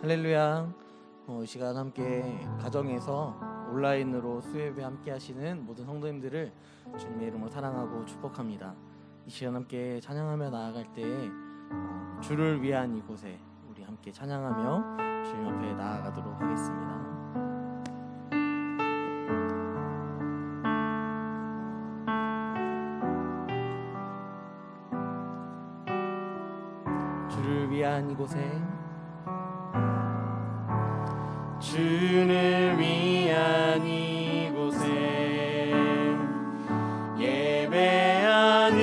할렐루야. 이 시간 함께 가정에서 온라인으로 수요예배 함께 하시는 모든 성도님들을 주님의 이름으로 사랑하고 축복합니다. 이 시간 함께 찬양하며 나아갈 때에 주를 위한 이곳에 우리 함께 찬양하며 주님 앞에 나아가도록 하겠습니다. 주를 위한 이곳에, 주를 위한 이곳에 예배하는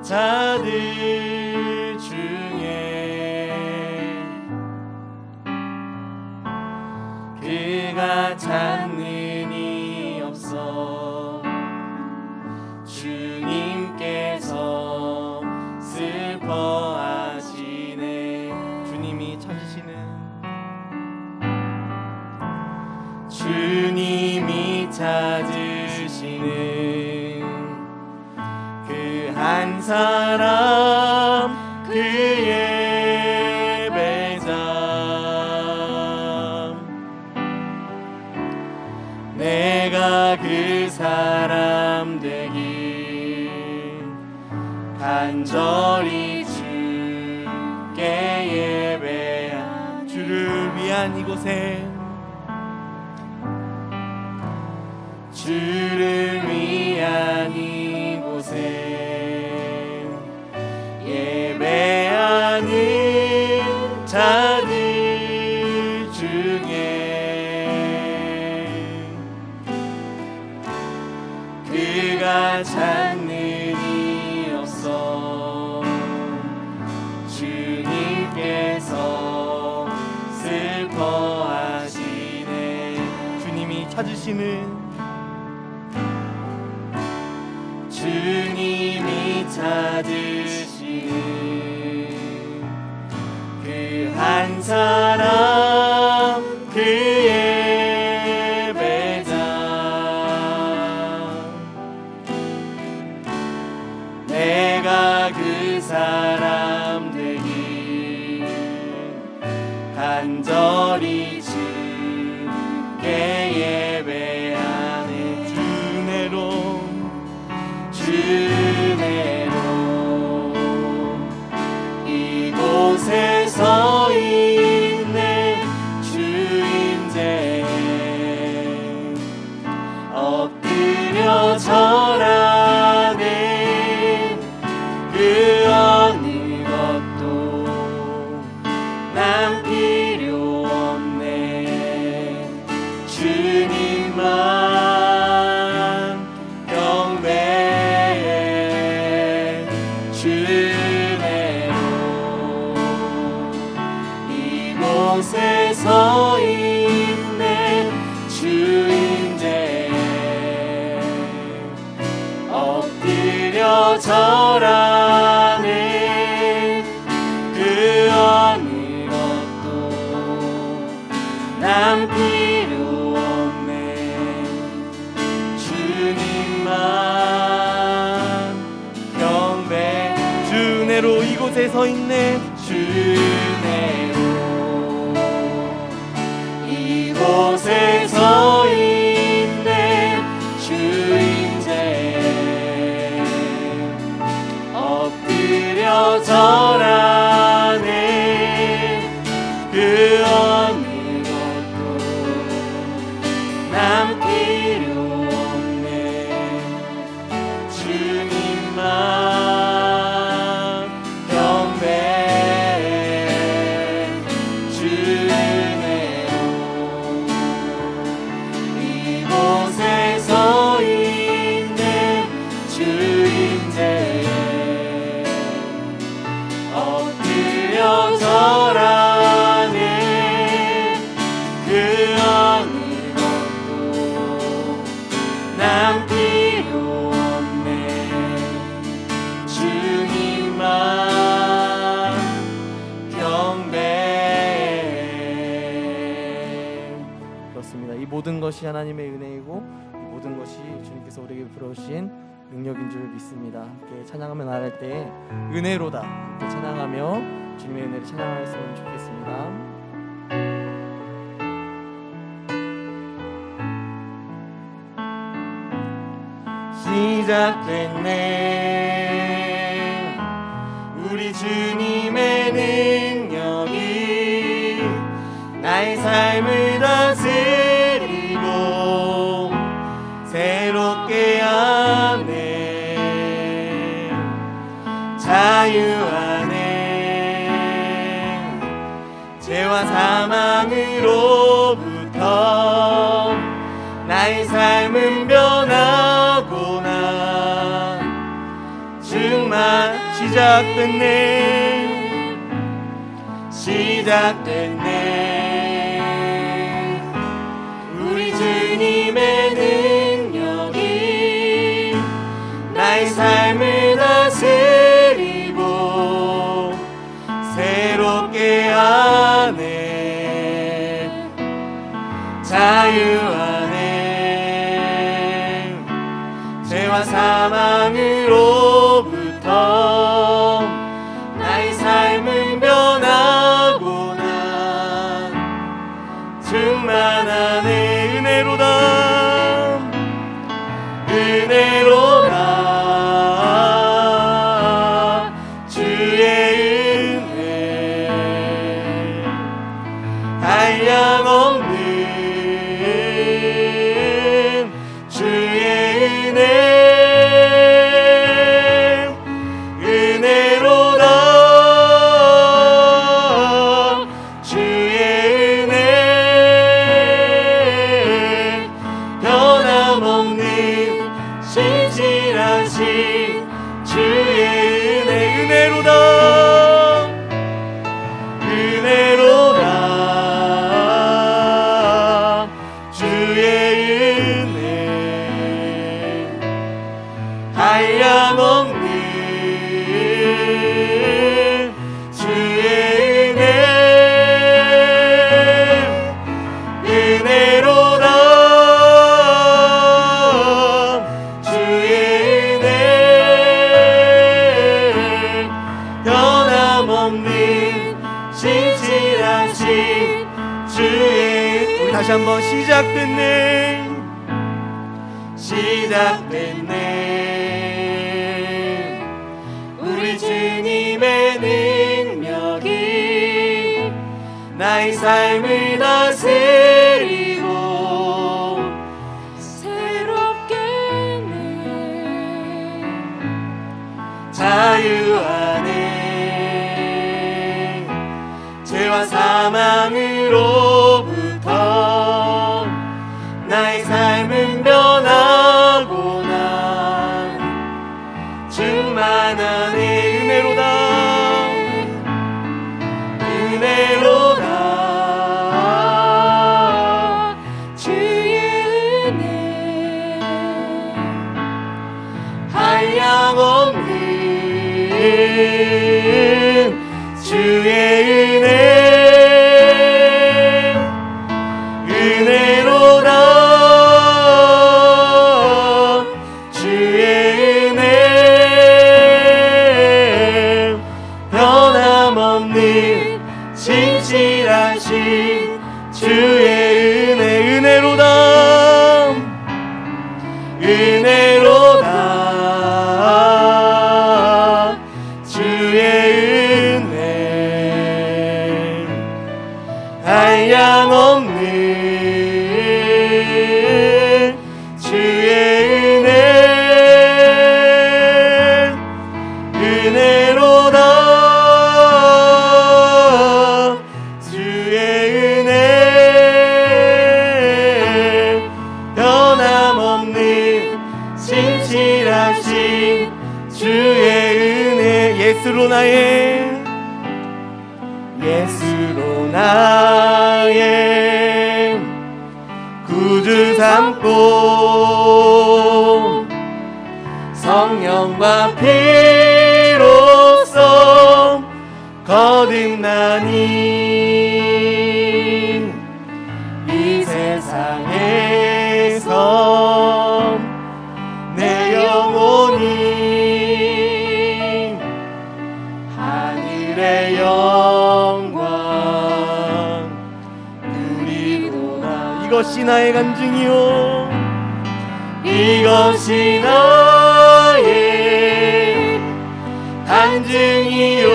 자들 중에 그가 찾는 이 없어. 주님께서 슬퍼하시네. 주님이 찾으시는 그 한 사람, 그 예배자. 내가 그 사람 되길 간절히 주께 예배한. 주를 위한 이곳에, 주를 위한 이곳에 예배하는 자들 중에 그가 찾는 이 없어. 주님께서 슬퍼하시네. 주님이 찾으시는 그 한 사람, 그 예배자. 내가 그 사람 되길 간절히 주께 예배하네. 주내로 이곳에 서 있네. 주임제 엎드려 절하네. 그 어느 것도 난 필요 없네. 주님만 이곳에 서 있네. 주임제 엎드려 절하네. 그 어느 것도 난 필요 없네. 주님만 경배. 주내로 이곳에 서 있네. 주내로 이곳에 서 있네. 주임제 엎드려 절하네. 그 어느 것도 난 필요 없네. 주님만 경배. 주내로 이곳에 서 있네. 주임제 엎드려 절하네. 그 어느 것도 난 필요 없네. 주님만 경배. 그렇습니다. 이 모든 것이 하나님의 은혜이고 이 모든 것이 주님께서 우리에게 부러우신 능력인 줄 믿습니다. 함께 찬양하며 나아갈 때 은혜로다 함께 찬양하며 주님의 은혜를 찬양하였으면 좋겠습니다. 시작됐네. 우리 주님의 능력이 나의 삶을 다스리고 새롭게 하네. 자유하네. 죄와 사망으로부터 나의 삶은 변하구나. 정말 시작됐네. 시작됐네. 우리 주님의 능력이 나의 삶을 다스리고 새롭게 하네. 자유하네. 죄와 사망으로부터 나의 삶은 변하구나. 충만하네. 은혜로다. 은혜로다. 주의 은혜 한량없는 주의 은혜. 은혜로다. 주의 은혜 변함없는 신실하신 주의 은혜. 은혜로다. 은혜로다. 주의 은혜 한량없는 주의 은혜. 은혜로다. 주의 은혜 변함없는 신실하신 주의. 우리 다시 한번 시작됐네. 시작됐네. 우리 주님의 능력이 나의 삶을 다스리고 새롭게 내 자유하네. 죄와 사망으로부터 나의 삶은 변하구나. 충만하네. 은혜로다. 은혜로다. 주의 은혜 한량없는 주의 은혜. 은혜로다. 주의 은혜 변함없는 신실하신 주의 은혜. 은혜로다. 은혜로다. 주의 은혜 한량없는 주의 은혜. 은혜로다. 주의 은혜 변함없는 신실하신 주의 은혜. 예수로 나의 구주 삼고 성령과 피로써 거듭나니 이 세상에서 내 영혼이 하늘의 영광 누리도다. 이것이 나의 간증이요. 이것이 나의 간증이요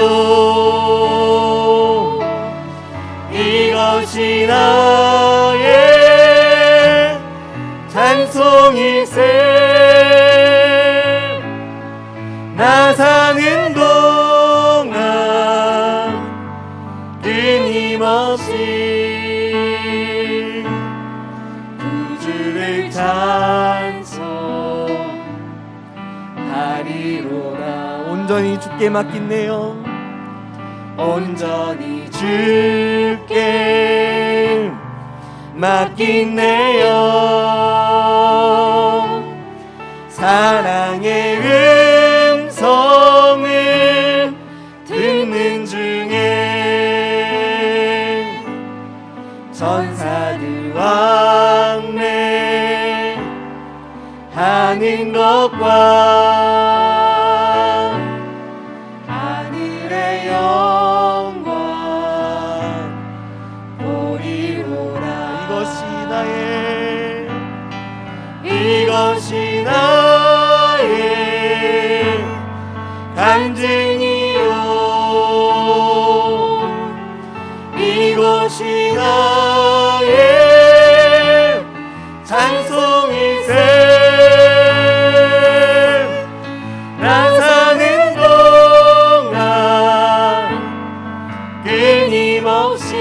이것이 나의 찬송일세 나 사는 동안 끊임없이 구주를 찬송하리로다 온전히 주께 맡긴네요 온전히 주께 맡긴네요 사랑의 음성을 듣는 중에 천사들 왕래 하는 것과 하늘의 영광 보리로라 이것이 나의 간증이요 이것이 나의 찬송일세 나 사는 동안 끊임없이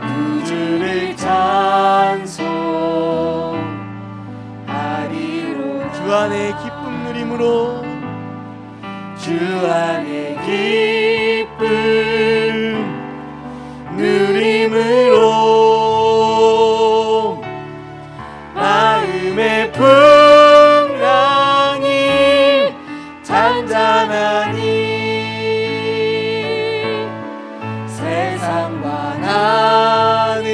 구주를 찬송하리로 주 안에 기쁨 누림으로 주 안에 기쁨 누림으로 마음의 풍랑이 잔잔하니 세상과 나는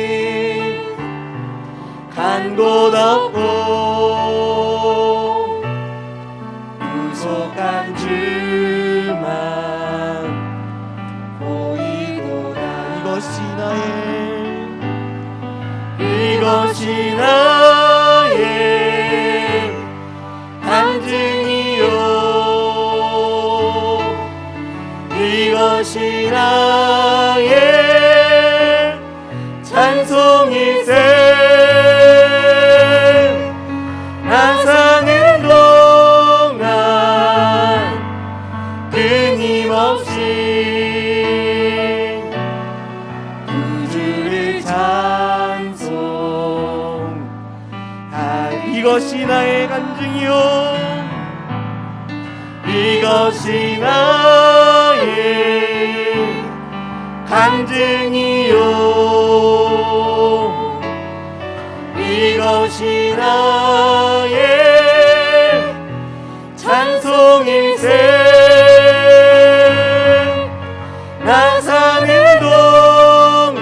간 곳 없고 구속한 주만 보이도다 이것이 나의 간증이요 이것이 나의 찬송일세 나 사는 동안 끊임없이 구주를 이것이 나의 간증이요 이것이 나의 간증이요 이것이 나의 찬송일세 나 사는 동안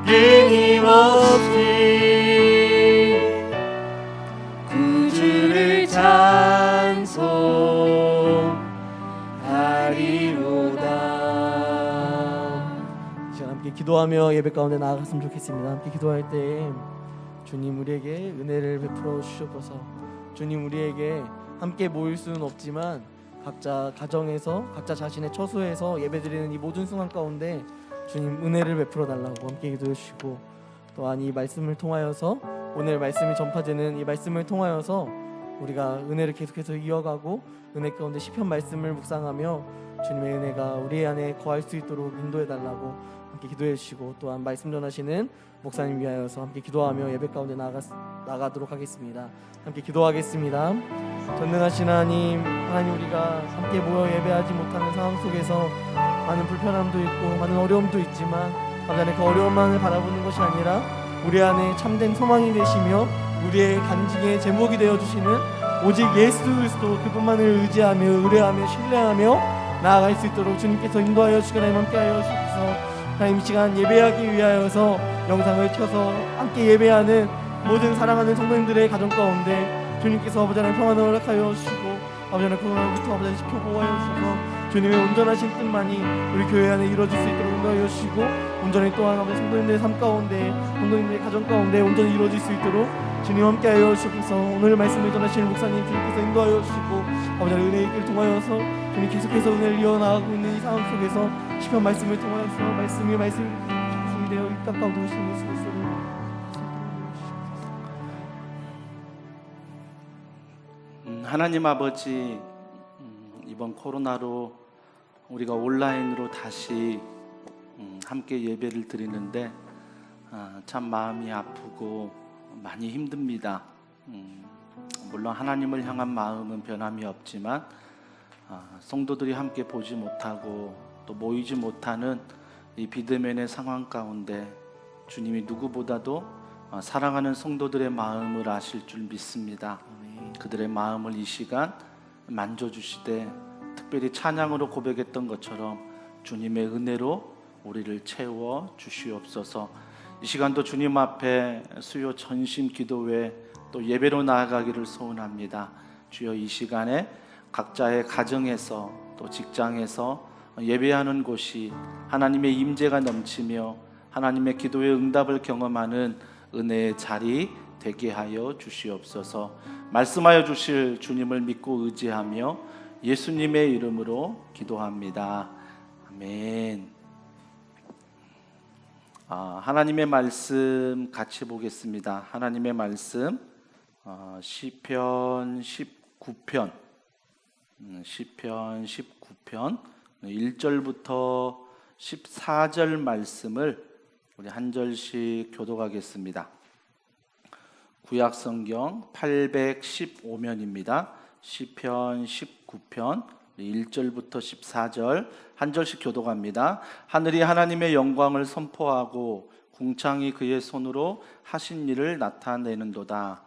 끊임없이 구주를 찬송하리로다. 이 시간 함께 기도하며 예배 가운데 나아갔으면 좋겠습니다. 함께 기도할 때 주님 우리에게 은혜를 베풀어 주시옵소서. 주님 우리에게 함께 모일 수는 없지만 각자 가정에서 각자 자신의 처소에서 예배드리는 이 모든 순간 가운데 주님 은혜를 베풀어 달라고 함께 기도해 주시고 또한 이 말씀을 통하여서 오늘 말씀이 전파되는 이 말씀을 통하여서 우리가 은혜를 계속해서 이어가고 은혜 가운데 시편 말씀을 묵상하며 주님의 은혜가 우리 안에 거할 수 있도록 인도해 달라고 함께 기도해 주시고 또한 말씀 전하시는 목사님 위하여서 함께 기도하며 예배 가운데 나가도록 하겠습니다. 함께 기도하겠습니다. 전능하신 하나님 우리가 함께 모여 예배하지 못하는 상황 속에서 많은 불편함도 있고 많은 어려움도 있지만 아버지 그 어려움만을 바라보는 것이 아니라 우리 안에 참된 소망이 되시며 우리의 간증의 제목이 되어주시는 오직 예수 그리스도 그분만을 의지하며 의뢰하며 신뢰하며 나아갈 수 있도록 주님께서 인도하여 주시고 하나님 함께하여 주셔서 하나님 이 시간 예배하기 위하여서 영상을 켜서 함께 예배하는 모든 사랑하는 성도님들의 가정 가운데 주님께서 아버지 하나님 평안을 허락하여 주시고 아버지 하나님 그날부터 아버지 하나님 지켜보아여 주셔서 주님의 온전하신 뜻만이 우리 교회 안에 이루어질 수 있도록 인도하여 주시고 온전히 또한 아버지 성도님들의 삶 가운데 성도님들의 가정 가운데 온전히 이루어질 수 있도록 주님 함께하여 주시옵소서. 오늘 말씀을 전하시는 목사님 주님께서 인도하여 주시고 아버지 하나님 은혜의 길 통하여서 주님 계속해서 은혜를 이어나가고 있는 이 상황 속에서 시편 말씀을 통하여서 말씀이 되어 이 땅 가운데 오신 예수 그리스도를 하나님 아버지, 이번 코로나로 우리가 온라인으로 다시 함께 예배를 드리는데 참 마음이 아프고 많이 힘듭니다. 물론 하나님을 향한 마음은 변함이 없지만 성도들이 함께 보지 못하고 또 모이지 못하는 이 비대면의 상황 가운데 주님이 누구보다도 사랑하는 성도들의 마음을 아실 줄 믿습니다. 그들의 마음을 이 시간 만져주시되 특별히 찬양으로 고백했던 것처럼 주님의 은혜로 우리를 채워 주시옵소서. 이 시간도 주님 앞에 수요 전심 기도회 또 예배로 나아가기를 소원합니다. 주여, 이 시간에 각자의 가정에서 또 직장에서 예배하는 곳이 하나님의 임재가 넘치며 하나님의 기도의 응답을 경험하는 은혜의 자리 되게 하여 주시옵소서. 말씀하여 주실 주님을 믿고 의지하며 예수님의 이름으로 기도합니다. 아멘. 하나님의 말씀 같이 보겠습니다. 하나님의 말씀 시편 19편 1절부터 14절 말씀을 우리 한 절씩 교독하겠습니다. 구약성경 815면입니다. 시편 19편 1절부터 14절 한 절씩 교독합니다. 하늘이 하나님의 영광을 선포하고 궁창이 그의 손으로 하신 일을 나타내는도다.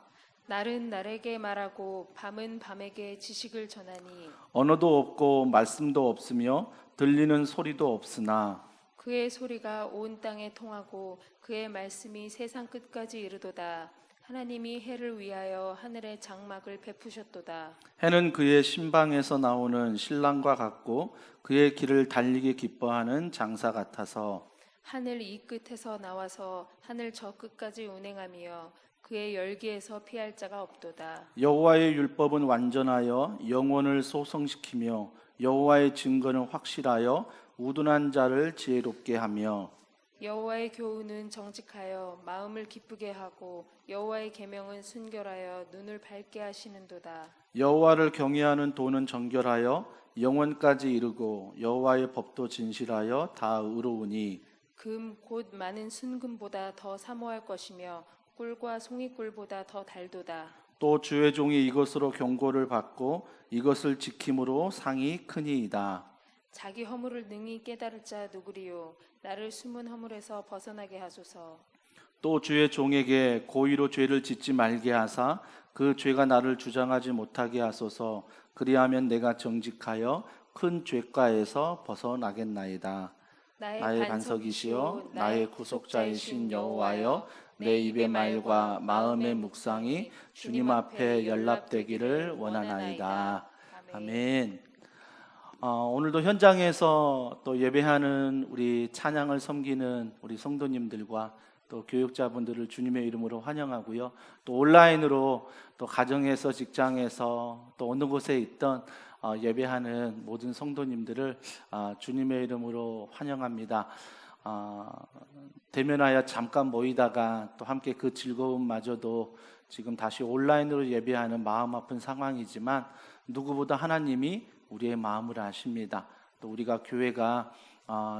날은 날에게 말하고 밤은 밤에게 지식을 전하니 언어도 없고 말씀도 없으며 들리는 소리도 없으나 그의 소리가 온 땅에 통하고 그의 말씀이 세상 끝까지 이르도다. 하나님이 해를 위하여 하늘의 장막을 베푸셨도다. 해는 그의 신방에서 나오는 신랑과 같고 그의 길을 달리기 기뻐하는 장사 같아서 하늘 이 끝에서 나와서 하늘 저 끝까지 운행하며 그의 열기에서 피할 자가 없도다. 여호와의 율법은 완전하여 영혼을 소성시키며 여호와의 증거는 확실하여 우둔한 자를 지혜롭게 하며 여호와의 교훈은 정직하여 마음을 기쁘게 하고 여호와의 계명은 순결하여 눈을 밝게 하시는도다. 여호와를 경외하는 도는 정결하여 영원까지 이르고 여호와의 법도 진실하여 다 의로우니 금 곧 많은 순금보다 더 사모할 것이며 꿀과 송이꿀보다 더 달도다. 또 주의 종이 이것으로 경고를 받고 이것을 지킴으로 상이 크니이다. 자기 허물을 능히 깨달을 자 누구리요. 나를 숨은 허물에서 벗어나게 하소서. 또 주의 종에게 고의로 죄를 짓지 말게 하사 그 죄가 나를 주장하지 못하게 하소서. 그리하면 내가 정직하여 큰 죄가에서 벗어나겠나이다. 나의 반석이시여 나의 구속자이신 여호와여 내 입의 말과 마음의 묵상이 주님 앞에 연락되기를 원하나이다. 아멘. 오늘도 현장에서 또 예배하는 우리 찬양을 섬기는 우리 성도님들과 또 교육자분들을 주님의 이름으로 환영하고요. 또 온라인으로 또 가정에서 직장에서 또 어느 곳에 있던 예배하는 모든 성도님들을 주님의 이름으로 환영합니다. 대면하여 잠깐 모이다가 또 함께 그 즐거움마저도 지금 다시 온라인으로 예배하는 마음 아픈 상황이지만 누구보다 하나님이 우리의 마음을 아십니다. 또 우리가 교회가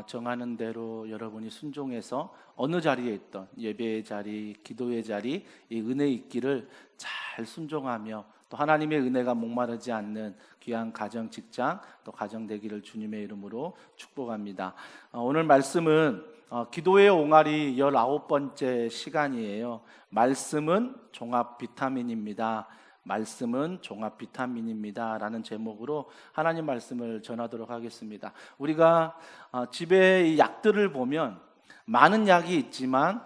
정하는 대로 여러분이 순종해서 어느 자리에 있던 예배의 자리, 기도의 자리, 이 은혜 있기를 잘 순종하며 또 하나님의 은혜가 목마르지 않는 귀한 가정, 직장, 또 가정 되기를 주님의 이름으로 축복합니다. 오늘 말씀은 기도의 옹알이 19번째 시간이에요. 말씀은 종합 비타민입니다. 말씀은 종합 비타민입니다 라는 제목으로 하나님 말씀을 전하도록 하겠습니다. 우리가 집에 이 약들을 보면 많은 약이 있지만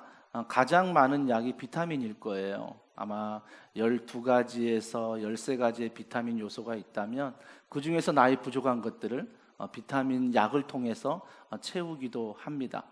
가장 많은 약이 비타민일 거예요. 아마 12가지에서 13가지의 비타민 요소가 있다면 그 중에서 나의 부족한 것들을 비타민 약을 통해서 채우기도 합니다.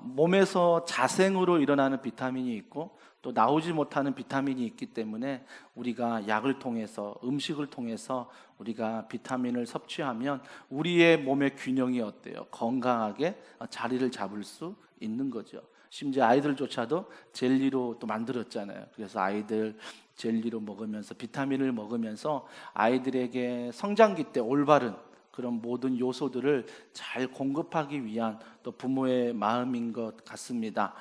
몸에서 자생으로 일어나는 비타민이 있고 또 나오지 못하는 비타민이 있기 때문에 우리가 약을 통해서 음식을 통해서 우리가 비타민을 섭취하면 우리의 몸의 균형이 어때요? 건강하게 자리를 잡을 수 있는 거죠. 심지어 아이들조차도 젤리로 또 만들었잖아요. 그래서 아이들 젤리로 먹으면서 비타민을 먹으면서 아이들에게 성장기 때 올바른 그런 모든 요소들을 잘 공급하기 위한 또 부모의 마음인 것 같습니다.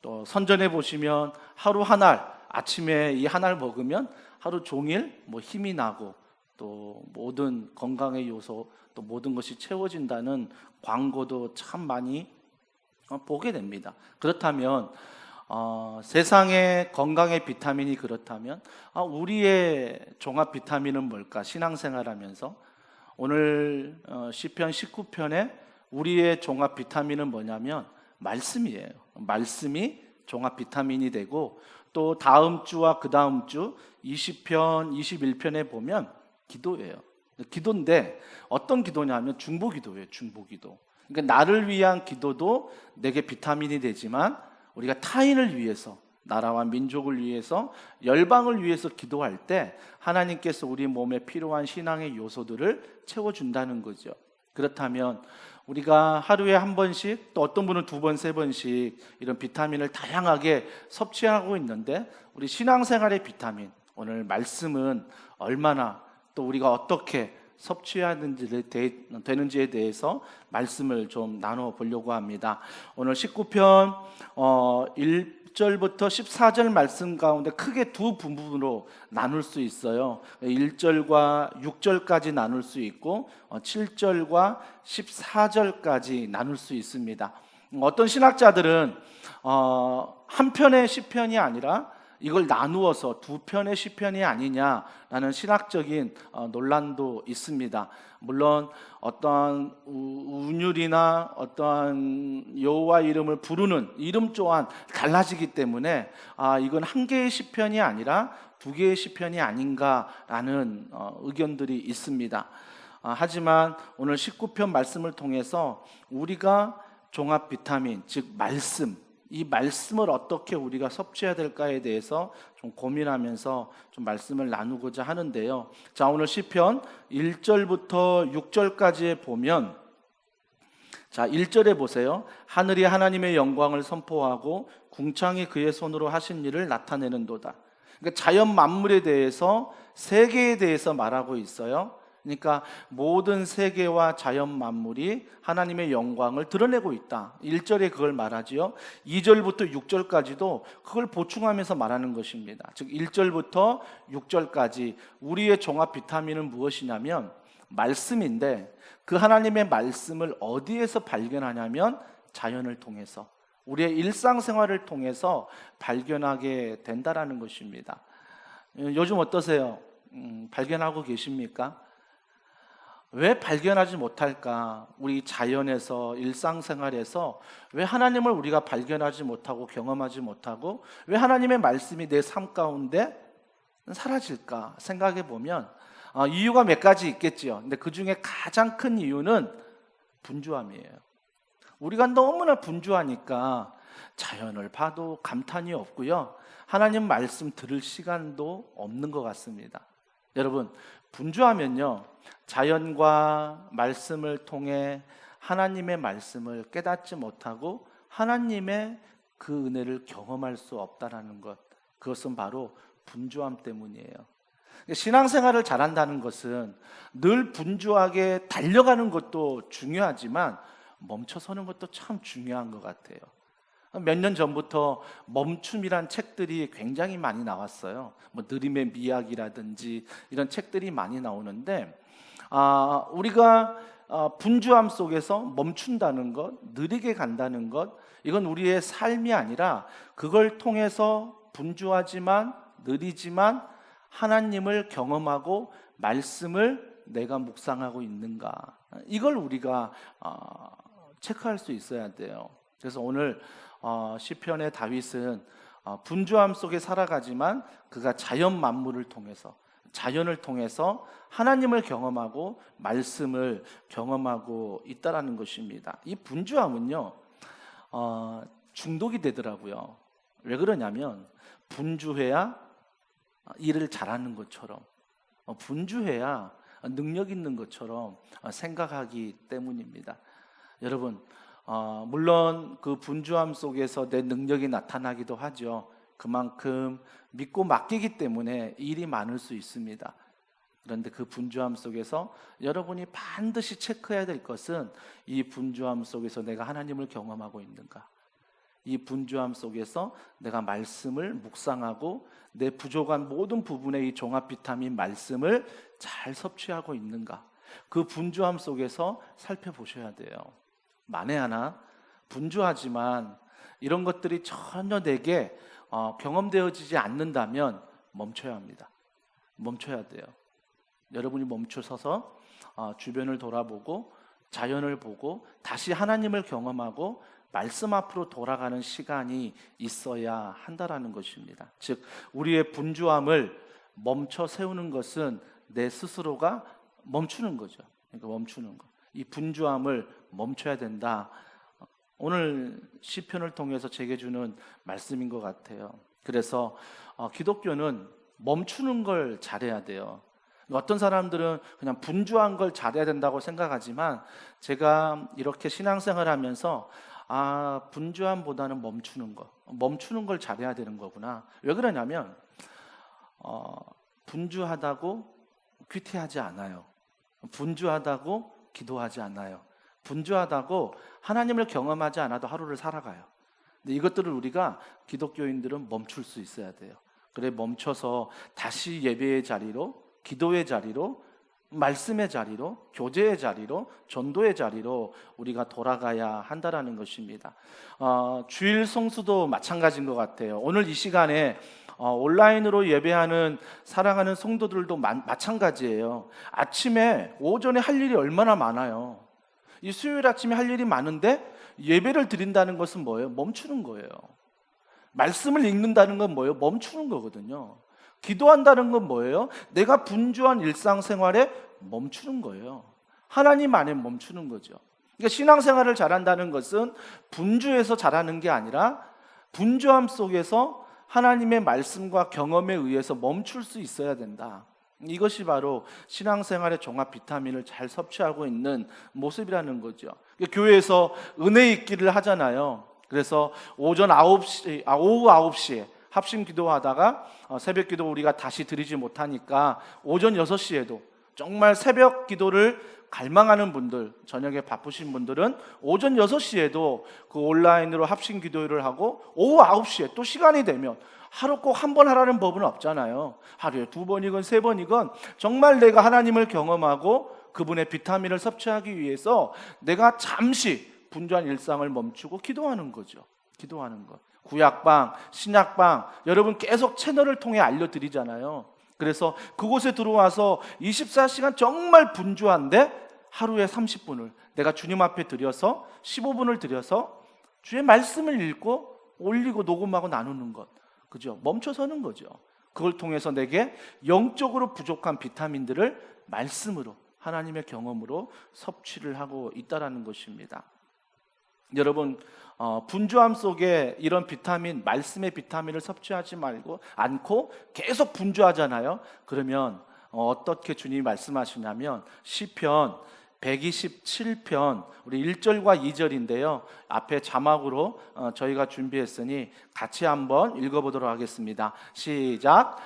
또 선전해 보시면 하루 한 알, 아침에 이 한 알 먹으면 하루 종일 힘이 나고 또 모든 건강의 요소 또 모든 것이 채워진다는 광고도 참 많이 보게 됩니다. 그렇다면 세상의 건강의 비타민이 그렇다면 우리의 종합 비타민은 뭘까? 신앙생활하면서 오늘 시편 19편에 우리의 종합 비타민은 뭐냐면 말씀이에요. 말씀이 종합 비타민이 되고 또 다음 주와 그 다음 주 20편, 21편에 보면 기도예요. 기도인데 어떤 기도냐면 중보기도예요. 중보기도. 그러니까 나를 위한 기도도 내게 비타민이 되지만 우리가 타인을 위해서 나라와 민족을 위해서 열방을 위해서 기도할 때 하나님께서 우리 몸에 필요한 신앙의 요소들을 채워준다는 거죠. 그렇다면 우리가 하루에 한 번씩 또 어떤 분은 두 번, 세 번씩 이런 비타민을 다양하게 섭취하고 있는데 우리 신앙생활의 비타민, 오늘 말씀은 얼마나 또 우리가 어떻게 섭취해야 되는지에 대해서 말씀을 좀 나눠보려고 합니다. 오늘 19편 1절부터 14절 말씀 가운데 크게 두 부분으로 나눌 수 있어요. 1절과 6절까지 나눌 수 있고 7절과 14절까지 나눌 수 있습니다. 어떤 신학자들은 한 편의 시편이 아니라 이걸 나누어서 두 편의 시편이 아니냐라는 신학적인 논란도 있습니다. 물론 어떠한 운율이나 어떠한 여호와 이름을 부르는 이름 또한 달라지기 때문에 이건 한 개의 시편이 아니라 두 개의 시편이 아닌가라는 의견들이 있습니다. 하지만 오늘 19편 말씀을 통해서 우리가 종합 비타민, 즉 말씀, 이 말씀을 어떻게 우리가 섭취해야 될까에 대해서 좀 고민하면서 좀 말씀을 나누고자 하는데요. 자, 오늘 시편 1절부터 6절까지에 보면 자, 1절에 보세요. 하늘이 하나님의 영광을 선포하고 궁창이 그의 손으로 하신 일을 나타내는도다. 그러니까 자연 만물에 대해서 세계에 대해서 말하고 있어요. 그러니까 모든 세계와 자연 만물이 하나님의 영광을 드러내고 있다. 1절에 그걸 말하지요. 2절부터 6절까지도 그걸 보충하면서 말하는 것입니다. 즉 1절부터 6절까지 우리의 종합 비타민은 무엇이냐면 말씀인데 그 하나님의 말씀을 어디에서 발견하냐면 자연을 통해서 우리의 일상생활을 통해서 발견하게 된다라는 것입니다. 요즘 어떠세요? 발견하고 계십니까? 왜 발견하지 못할까? 우리 자연에서 일상생활에서 왜 하나님을 우리가 발견하지 못하고 경험하지 못하고 왜 하나님의 말씀이 내 삶 가운데 사라질까? 생각해 보면 이유가 몇 가지 있겠지요. 근데 그 중에 가장 큰 이유는 분주함이에요. 우리가 너무나 분주하니까 자연을 봐도 감탄이 없고요. 하나님 말씀 들을 시간도 없는 것 같습니다. 여러분, 분주하면요, 자연과 말씀을 통해 하나님의 말씀을 깨닫지 못하고 하나님의 그 은혜를 경험할 수 없다라는 것, 그것은 바로 분주함 때문이에요. 신앙생활을 잘한다는 것은 늘 분주하게 달려가는 것도 중요하지만 멈춰서는 것도 참 중요한 것 같아요. 몇 년 전부터 멈춤이란 책들이 굉장히 많이 나왔어요. 느림의 미학이라든지 이런 책들이 많이 나오는데 우리가 분주함 속에서 멈춘다는 것, 느리게 간다는 것, 이건 우리의 삶이 아니라 그걸 통해서 분주하지만 느리지만 하나님을 경험하고 말씀을 내가 묵상하고 있는가, 이걸 우리가 체크할 수 있어야 돼요. 그래서 오늘 시편의 다윗은 분주함 속에 살아가지만 그가 자연 만물을 통해서 자연을 통해서 하나님을 경험하고 말씀을 경험하고 있다라는 것입니다. 이 분주함은요, 중독이 되더라고요. 왜 그러냐면 분주해야 일을 잘하는 것처럼, 분주해야 능력 있는 것처럼 생각하기 때문입니다. 여러분, 물론 그 분주함 속에서 내 능력이 나타나기도 하죠. 그만큼 믿고 맡기기 때문에 일이 많을 수 있습니다. 그런데 그 분주함 속에서 여러분이 반드시 체크해야 될 것은 이 분주함 속에서 내가 하나님을 경험하고 있는가? 이 분주함 속에서 내가 말씀을 묵상하고 내 부족한 모든 부분의 이 종합 비타민 말씀을 잘 섭취하고 있는가? 그 분주함 속에서 살펴보셔야 돼요. 만에 하나 분주하지만 이런 것들이 전혀 내게 경험되어지지 않는다면 멈춰야 합니다. 멈춰야 돼요. 여러분이 멈춰서서 주변을 돌아보고 자연을 보고 다시 하나님을 경험하고 말씀 앞으로 돌아가는 시간이 있어야 한다라는 것입니다. 즉 우리의 분주함을 멈춰 세우는 것은 내 스스로가 멈추는 거죠. 그러니까 멈추는 것. 이 분주함을 멈춰야 된다. 오늘 시편을 통해서 제게 주는 말씀인 것 같아요. 그래서 기독교는 멈추는 걸 잘해야 돼요. 어떤 사람들은 그냥 분주한 걸 잘해야 된다고 생각하지만 제가 이렇게 신앙생활 하면서 분주함보다는 멈추는 걸 잘해야 되는 거구나. 왜 그러냐면 분주하다고 귀태하지 않아요. 분주하다고 기도하지 않아요. 분주하다고 하나님을 경험하지 않아도 하루를 살아가요. 근데 이것들을 우리가 기독교인들은 멈출 수 있어야 돼요. 그래 멈춰서 다시 예배의 자리로, 기도의 자리로, 말씀의 자리로, 교제의 자리로, 전도의 자리로 우리가 돌아가야 한다라는 것입니다. 주일 성수도 마찬가지인 것 같아요. 오늘 이 시간에 온라인으로 예배하는 사랑하는 성도들도 마찬가지예요. 아침에 오전에 할 일이 얼마나 많아요. 이 수요일 아침에 할 일이 많은데 예배를 드린다는 것은 뭐예요? 멈추는 거예요. 말씀을 읽는다는 건 뭐예요? 멈추는 거거든요. 기도한다는 건 뭐예요? 내가 분주한 일상생활에 멈추는 거예요. 하나님 안에 멈추는 거죠. 그러니까 신앙생활을 잘한다는 것은 분주해서 잘하는 게 아니라 분주함 속에서 하나님의 말씀과 경험에 의해서 멈출 수 있어야 된다. 이것이 바로 신앙생활의 종합 비타민을 잘 섭취하고 있는 모습이라는 거죠. 교회에서 은혜 있기를 하잖아요. 그래서 오후 9시에 합심 기도하다가 새벽 기도 우리가 다시 드리지 못하니까 오전 6시에도 정말 새벽 기도를 갈망하는 분들, 저녁에 바쁘신 분들은 오전 6시에도 그 온라인으로 합심 기도를 하고 오후 9시에 또 시간이 되면 하루 꼭 한 번 하라는 법은 없잖아요. 하루에 2번이건 3번이건 정말 내가 하나님을 경험하고 그분의 비타민을 섭취하기 위해서 내가 잠시 분주한 일상을 멈추고 기도하는 거죠. 기도하는 것. 구약방, 신약방 여러분 계속 채널을 통해 알려드리잖아요. 그래서 그곳에 들어와서 24시간 정말 분주한데 하루에 30분을 내가 주님 앞에 드려서 15분을 드려서 주의 말씀을 읽고 올리고 녹음하고 나누는 것. 그죠? 멈춰서는 거죠. 그걸 통해서 내게 영적으로 부족한 비타민들을 말씀으로 하나님의 경험으로 섭취를 하고 있다라는 것입니다. 여러분 분주함 속에 이런 비타민, 말씀의 비타민을 섭취하지 않고 계속 분주하잖아요. 그러면 어떻게 주님이 말씀하시냐면 시편 127편 우리 1절과 2절인데요. 앞에 자막으로 저희가 준비했으니 같이 한번 읽어보도록 하겠습니다. 시작.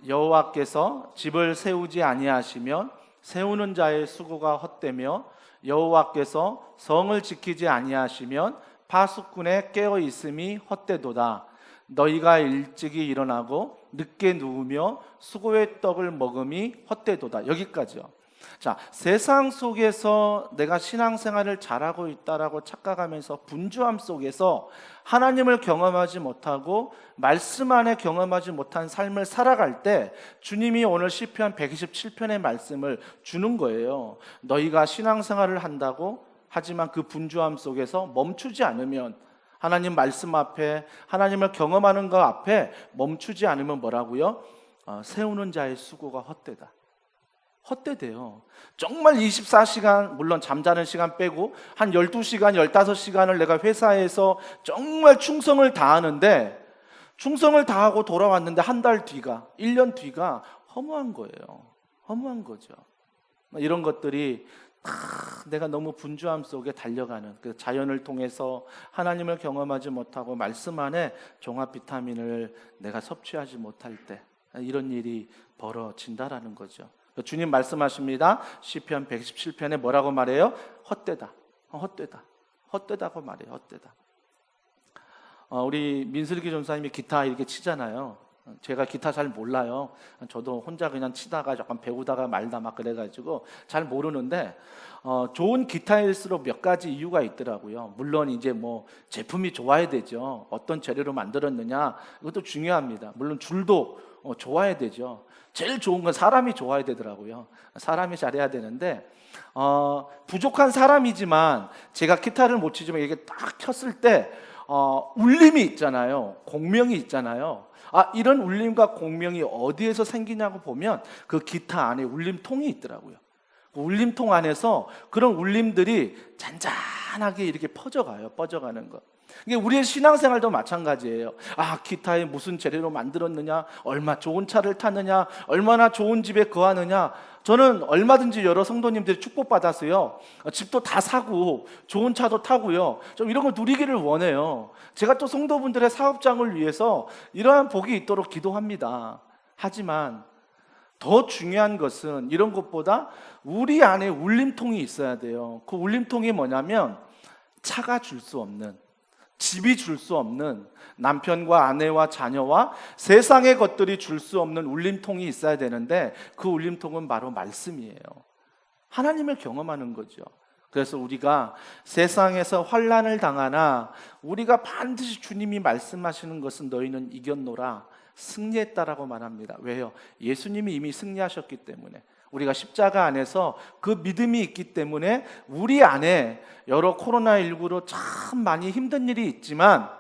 여호와께서 집을 세우지 아니하시면 세우는 자의 수고가 헛되며 여호와께서 성을 지키지 아니하시면 파수꾼의 깨어 있음이 헛되도다. 너희가 일찍이 일어나고 늦게 누우며 수고의 떡을 먹음이 헛되도다. 여기까지요. 자, 세상 속에서 내가 신앙생활을 잘하고 있다라고 착각하면서 분주함 속에서 하나님을 경험하지 못하고 말씀 안에 경험하지 못한 삶을 살아갈 때 주님이 오늘 시편 127편의 말씀을 주는 거예요. 너희가 신앙생활을 한다고 하지만 그 분주함 속에서 멈추지 않으면 하나님 말씀 앞에 하나님을 경험하는 것 앞에 멈추지 않으면 뭐라고요? 세우는 자의 수고가 헛되다. 헛되대요. 정말 24시간, 물론 잠자는 시간 빼고 한 12시간, 15시간을 내가 회사에서 정말 충성을 다하는데, 충성을 다하고 돌아왔는데 한 달 뒤가, 1년 뒤가 허무한 거예요. 허무한 거죠. 이런 것들이 다 내가 너무 분주함 속에 달려가는, 그 자연을 통해서 하나님을 경험하지 못하고 말씀 안에 종합 비타민을 내가 섭취하지 못할 때 이런 일이 벌어진다라는 거죠. 주님 말씀하십니다. 시편 117편에 뭐라고 말해요? 헛되다. 헛되다. 헛되다고 말해요. 헛되다. 우리 민슬기 전사님이 기타 이렇게 치잖아요. 제가 기타 잘 몰라요. 저도 혼자 그냥 치다가 약간 배우다가 말다 막 그래가지고 잘 모르는데, 좋은 기타일수록 몇 가지 이유가 있더라고요. 물론 이제 뭐 제품이 좋아야 되죠. 어떤 재료로 만들었느냐, 이것도 중요합니다. 물론 줄도 좋아야 되죠. 제일 좋은 건 사람이 좋아야 되더라고요. 사람이 잘해야 되는데, 부족한 사람이지만 제가 기타를 못 치지만 이게 딱 켰을 때 울림이 있잖아요. 공명이 있잖아요. 이런 울림과 공명이 어디에서 생기냐고 보면 그 기타 안에 울림통이 있더라고요. 그 울림통 안에서 그런 울림들이 잔잔하게 이렇게 퍼져가는 것. 이게 우리의 신앙생활도 마찬가지예요. 기타에 무슨 재료로 만들었느냐, 얼마 좋은 차를 타느냐, 얼마나 좋은 집에 거하느냐. 저는 얼마든지 여러 성도님들이 축복받았어요. 집도 다 사고 좋은 차도 타고요. 좀 이런 걸 누리기를 원해요. 제가 또 성도분들의 사업장을 위해서 이러한 복이 있도록 기도합니다. 하지만 더 중요한 것은 이런 것보다 우리 안에 울림통이 있어야 돼요. 그 울림통이 뭐냐면 차가 줄 수 없는, 집이 줄 수 없는, 남편과 아내와 자녀와 세상의 것들이 줄 수 없는 울림통이 있어야 되는데, 그 울림통은 바로 말씀이에요. 하나님을 경험하는 거죠. 그래서 우리가 세상에서 환난을 당하나 우리가 반드시 주님이 말씀하시는 것은 너희는 이겼노라, 승리했다라고 말합니다. 왜요? 예수님이 이미 승리하셨기 때문에. 우리가 십자가 안에서 그 믿음이 있기 때문에 우리 안에 여러 코로나19로 참 많이 힘든 일이 있지만,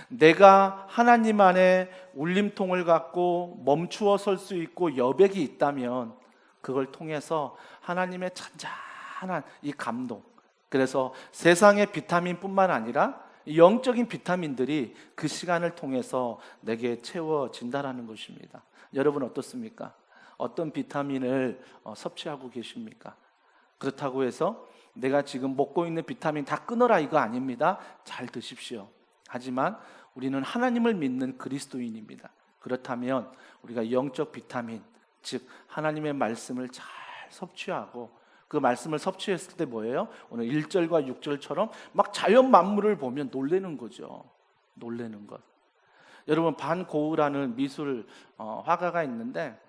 내가 하나님 안에 울림통을 갖고 멈추어 설 수 있고 여백이 있다면 그걸 통해서 하나님의 잔잔한 이 감동, 그래서 세상의 비타민뿐만 아니라 영적인 비타민들이 그 시간을 통해서 내게 채워진다라는 것입니다. 여러분 어떻습니까? 어떤 비타민을 섭취하고 계십니까? 그렇다고 해서 내가 지금 먹고 있는 비타민 다 끊어라 이거 아닙니다. 잘 드십시오. 하지만 우리는 하나님을 믿는 그리스도인입니다. 그렇다면 우리가 영적 비타민, 즉 하나님의 말씀을 잘 섭취하고, 그 말씀을 섭취했을 때 뭐예요? 오늘 1절과 6절처럼 막 자연 만물을 보면 놀라는 거죠. 놀라는 것. 여러분 반고흐라는 미술 화가가 있는데,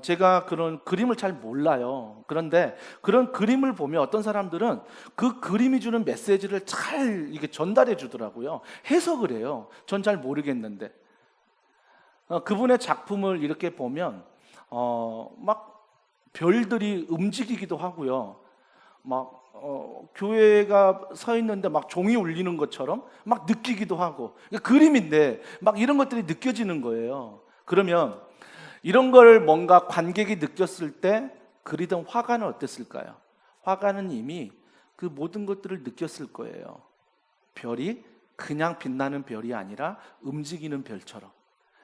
제가 그런 그림을 잘 몰라요. 그런데 그런 그림을 보면 어떤 사람들은 그 그림이 주는 메시지를 잘 이게 전달해 주더라고요. 해석을 해요. 전 잘 모르겠는데. 그분의 작품을 이렇게 보면 막 별들이 움직이기도 하고요. 막 교회가 서 있는데 막 종이 울리는 것처럼 막 느끼기도 하고, 그림인데 막 이런 것들이 느껴지는 거예요. 그러면 이런 걸 뭔가 관객이 느꼈을 때 그리던 화가는 어땠을까요? 화가는 이미 그 모든 것들을 느꼈을 거예요. 별이 그냥 빛나는 별이 아니라 움직이는 별처럼,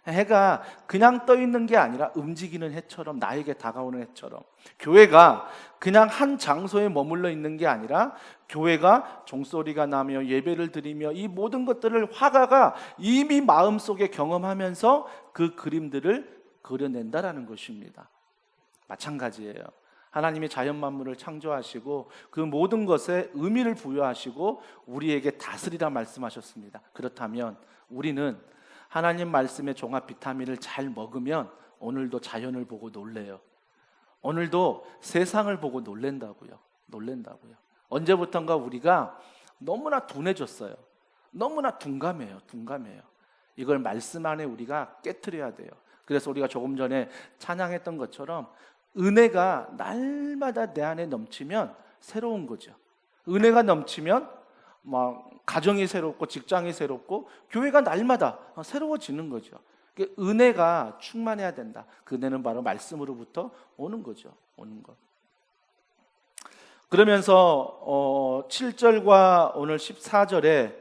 해가 그냥 떠 있는 게 아니라 움직이는 해처럼, 나에게 다가오는 해처럼, 교회가 그냥 한 장소에 머물러 있는 게 아니라 교회가 종소리가 나며 예배를 드리며 이 모든 것들을 화가가 이미 마음속에 경험하면서 그 그림들을 그려낸다라는 것입니다. 마찬가지예요. 하나님이 자연 만물을 창조하시고 그 모든 것에 의미를 부여하시고 우리에게 다스리라 말씀하셨습니다. 그렇다면 우리는 하나님 말씀의 종합 비타민을 잘 먹으면 오늘도 자연을 보고 놀래요. 오늘도 세상을 보고 놀랜다고요. 언제부턴가 우리가 너무나 둔해졌어요. 너무나 둔감해요. 이걸 말씀 안에 우리가 깨트려야 돼요. 그래서 우리가 조금 전에 찬양했던 것처럼 은혜가 날마다 내 안에 넘치면 새로운 거죠. 은혜가 넘치면 막 가정이 새롭고 직장이 새롭고 교회가 날마다 새로워지는 거죠. 은혜가 충만해야 된다. 그 은혜는 바로 말씀으로부터 오는 거죠. 오는 것. 그러면서 7절과 오늘 14절에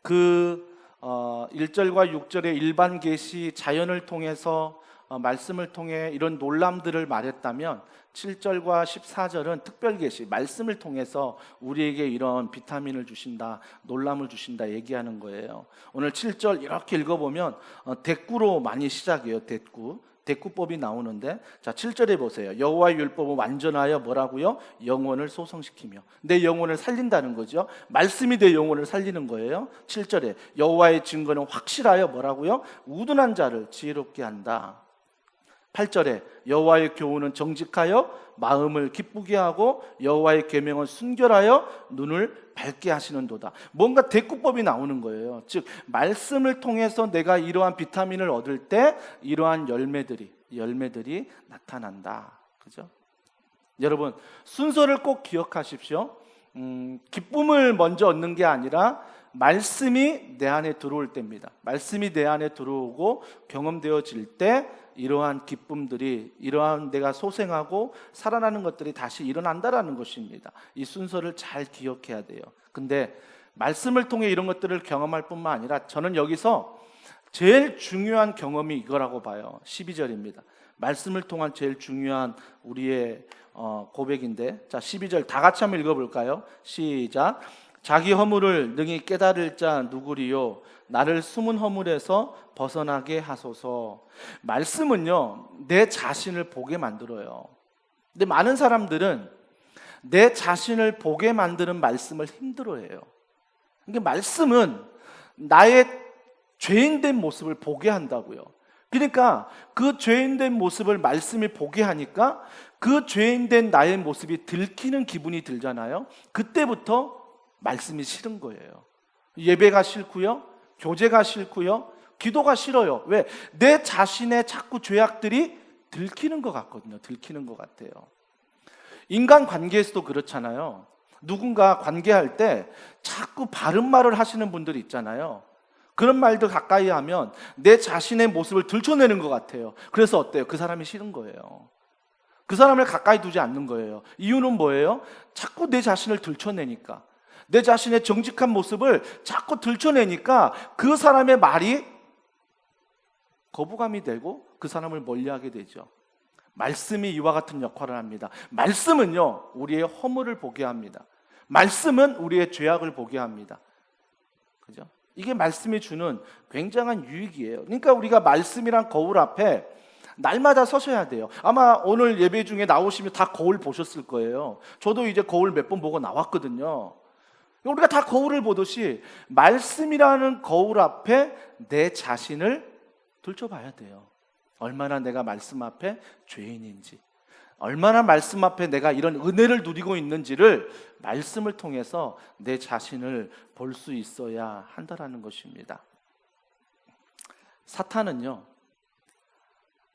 그 1절과 6절의 일반 계시 자연을 통해서 말씀을 통해 이런 놀람들을 말했다면 7절과 14절은 특별 계시 말씀을 통해서 우리에게 이런 비타민을 주신다, 놀람을 주신다 얘기하는 거예요. 오늘 7절 이렇게 읽어보면 대꾸로 많이 시작해요. 대꾸법이 나오는데, 자 7절에 보세요. 여호와의 율법은 완전하여 뭐라고요? 영혼을 소성시키며, 내 영혼을 살린다는 거죠. 말씀이 내 영혼을 살리는 거예요. 7절에 여호와의 증거는 확실하여 뭐라고요? 우둔한 자를 지혜롭게 한다. 8절에 여호와의 교훈은 정직하여 마음을 기쁘게 하고 여호와의 계명은 순결하여 눈을 밝게 하시는도다. 뭔가 대꾸법이 나오는 거예요. 즉 말씀을 통해서 내가 이러한 비타민을 얻을 때 이러한 열매들이 나타난다. 그죠? 여러분 순서를 꼭 기억하십시오. 기쁨을 먼저 얻는 게 아니라 말씀이 내 안에 들어올 때입니다. 말씀이 내 안에 들어오고 경험되어질 때 이러한 기쁨들이, 이러한 내가 소생하고 살아나는 것들이 다시 일어난다라는 것입니다. 이 순서를 잘 기억해야 돼요. 근데 말씀을 통해 이런 것들을 경험할 뿐만 아니라 저는 여기서 제일 중요한 경험이 이거라고 봐요. 12절입니다. 말씀을 통한 제일 중요한 우리의 고백인데, 자 12절 다 같이 한번 읽어볼까요? 시작. 자기 허물을 능히 깨달을 자 누구리요? 나를 숨은 허물에서 벗어나게 하소서. 말씀은요, 내 자신을 보게 만들어요. 근데 많은 사람들은 내 자신을 보게 만드는 말씀을 힘들어해요. 그러니까 말씀은 나의 죄인된 모습을 보게 한다고요. 그러니까 그 죄인된 모습을 말씀이 보게 하니까 그 죄인된 나의 모습이 들키는 기분이 들잖아요. 그때부터 말씀이 싫은 거예요. 예배가 싫고요, 교제가 싫고요, 기도가 싫어요. 왜? 내 자신의 자꾸 죄악들이 들키는 것 같거든요. 들키는 것 같아요. 인간 관계에서도 그렇잖아요. 누군가 관계할 때 자꾸 바른 말을 하시는 분들이 있잖아요. 그런 말들 가까이 하면 내 자신의 모습을 들춰내는 것 같아요. 그래서 어때요? 그 사람이 싫은 거예요. 그 사람을 가까이 두지 않는 거예요. 이유는 뭐예요? 자꾸 내 자신을 들춰내니까, 내 자신의 정직한 모습을 자꾸 들춰내니까 그 사람의 말이 거부감이 되고 그 사람을 멀리하게 되죠. 말씀이 이와 같은 역할을 합니다. 말씀은요, 우리의 허물을 보게 합니다. 말씀은 우리의 죄악을 보게 합니다. 그죠? 이게 말씀이 주는 굉장한 유익이에요. 그러니까 우리가 말씀이란 거울 앞에 날마다 서셔야 돼요. 아마 오늘 예배 중에 나오시면 다 거울 보셨을 거예요. 저도 이제 거울 몇 번 보고 나왔거든요. 우리가 다 거울을 보듯이 말씀이라는 거울 앞에 내 자신을 들춰봐야 돼요. 얼마나 내가 말씀 앞에 죄인인지, 얼마나 말씀 앞에 내가 이런 은혜를 누리고 있는지를 말씀을 통해서 내 자신을 볼 수 있어야 한다라는 것입니다. 사탄은요,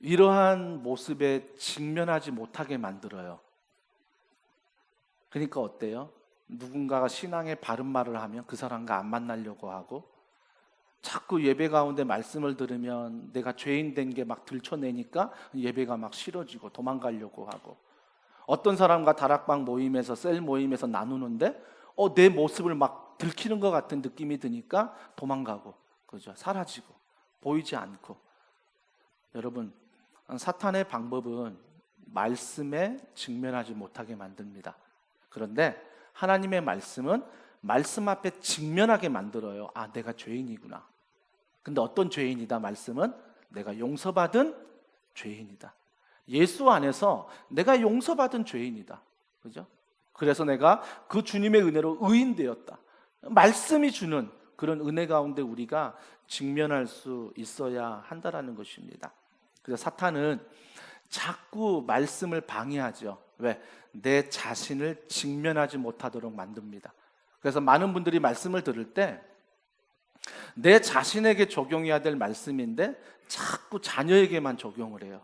이러한 모습에 직면하지 못하게 만들어요. 그러니까 어때요? 누군가가 신앙의 바른 말을 하면 그 사람과 안 만나려고 하고, 자꾸 예배 가운데 말씀을 들으면 내가 죄인 된 게 막 들춰내니까 예배가 막 싫어지고 도망가려고 하고, 어떤 사람과 다락방 모임에서, 셀 모임에서 나누는데 내 모습을 막 들키는 것 같은 느낌이 드니까 도망가고, 그죠? 사라지고 보이지 않고. 여러분, 사탄의 방법은 말씀에 직면하지 못하게 만듭니다. 그런데 하나님의 말씀은 말씀 앞에 직면하게 만들어요. 아, 내가 죄인이구나. 근데 어떤 죄인이다? 말씀은 내가 용서받은 죄인이다. 예수 안에서 내가 용서받은 죄인이다. 그죠? 그래서 내가 그 주님의 은혜로 의인 되었다. 말씀이 주는 그런 은혜 가운데 우리가 직면할 수 있어야 한다라는 것입니다. 그래서 사탄은 자꾸 말씀을 방해하죠. 왜? 내 자신을 직면하지 못하도록 만듭니다. 그래서 많은 분들이 말씀을 들을 때 내 자신에게 적용해야 될 말씀인데 자꾸 자녀에게만 적용을 해요.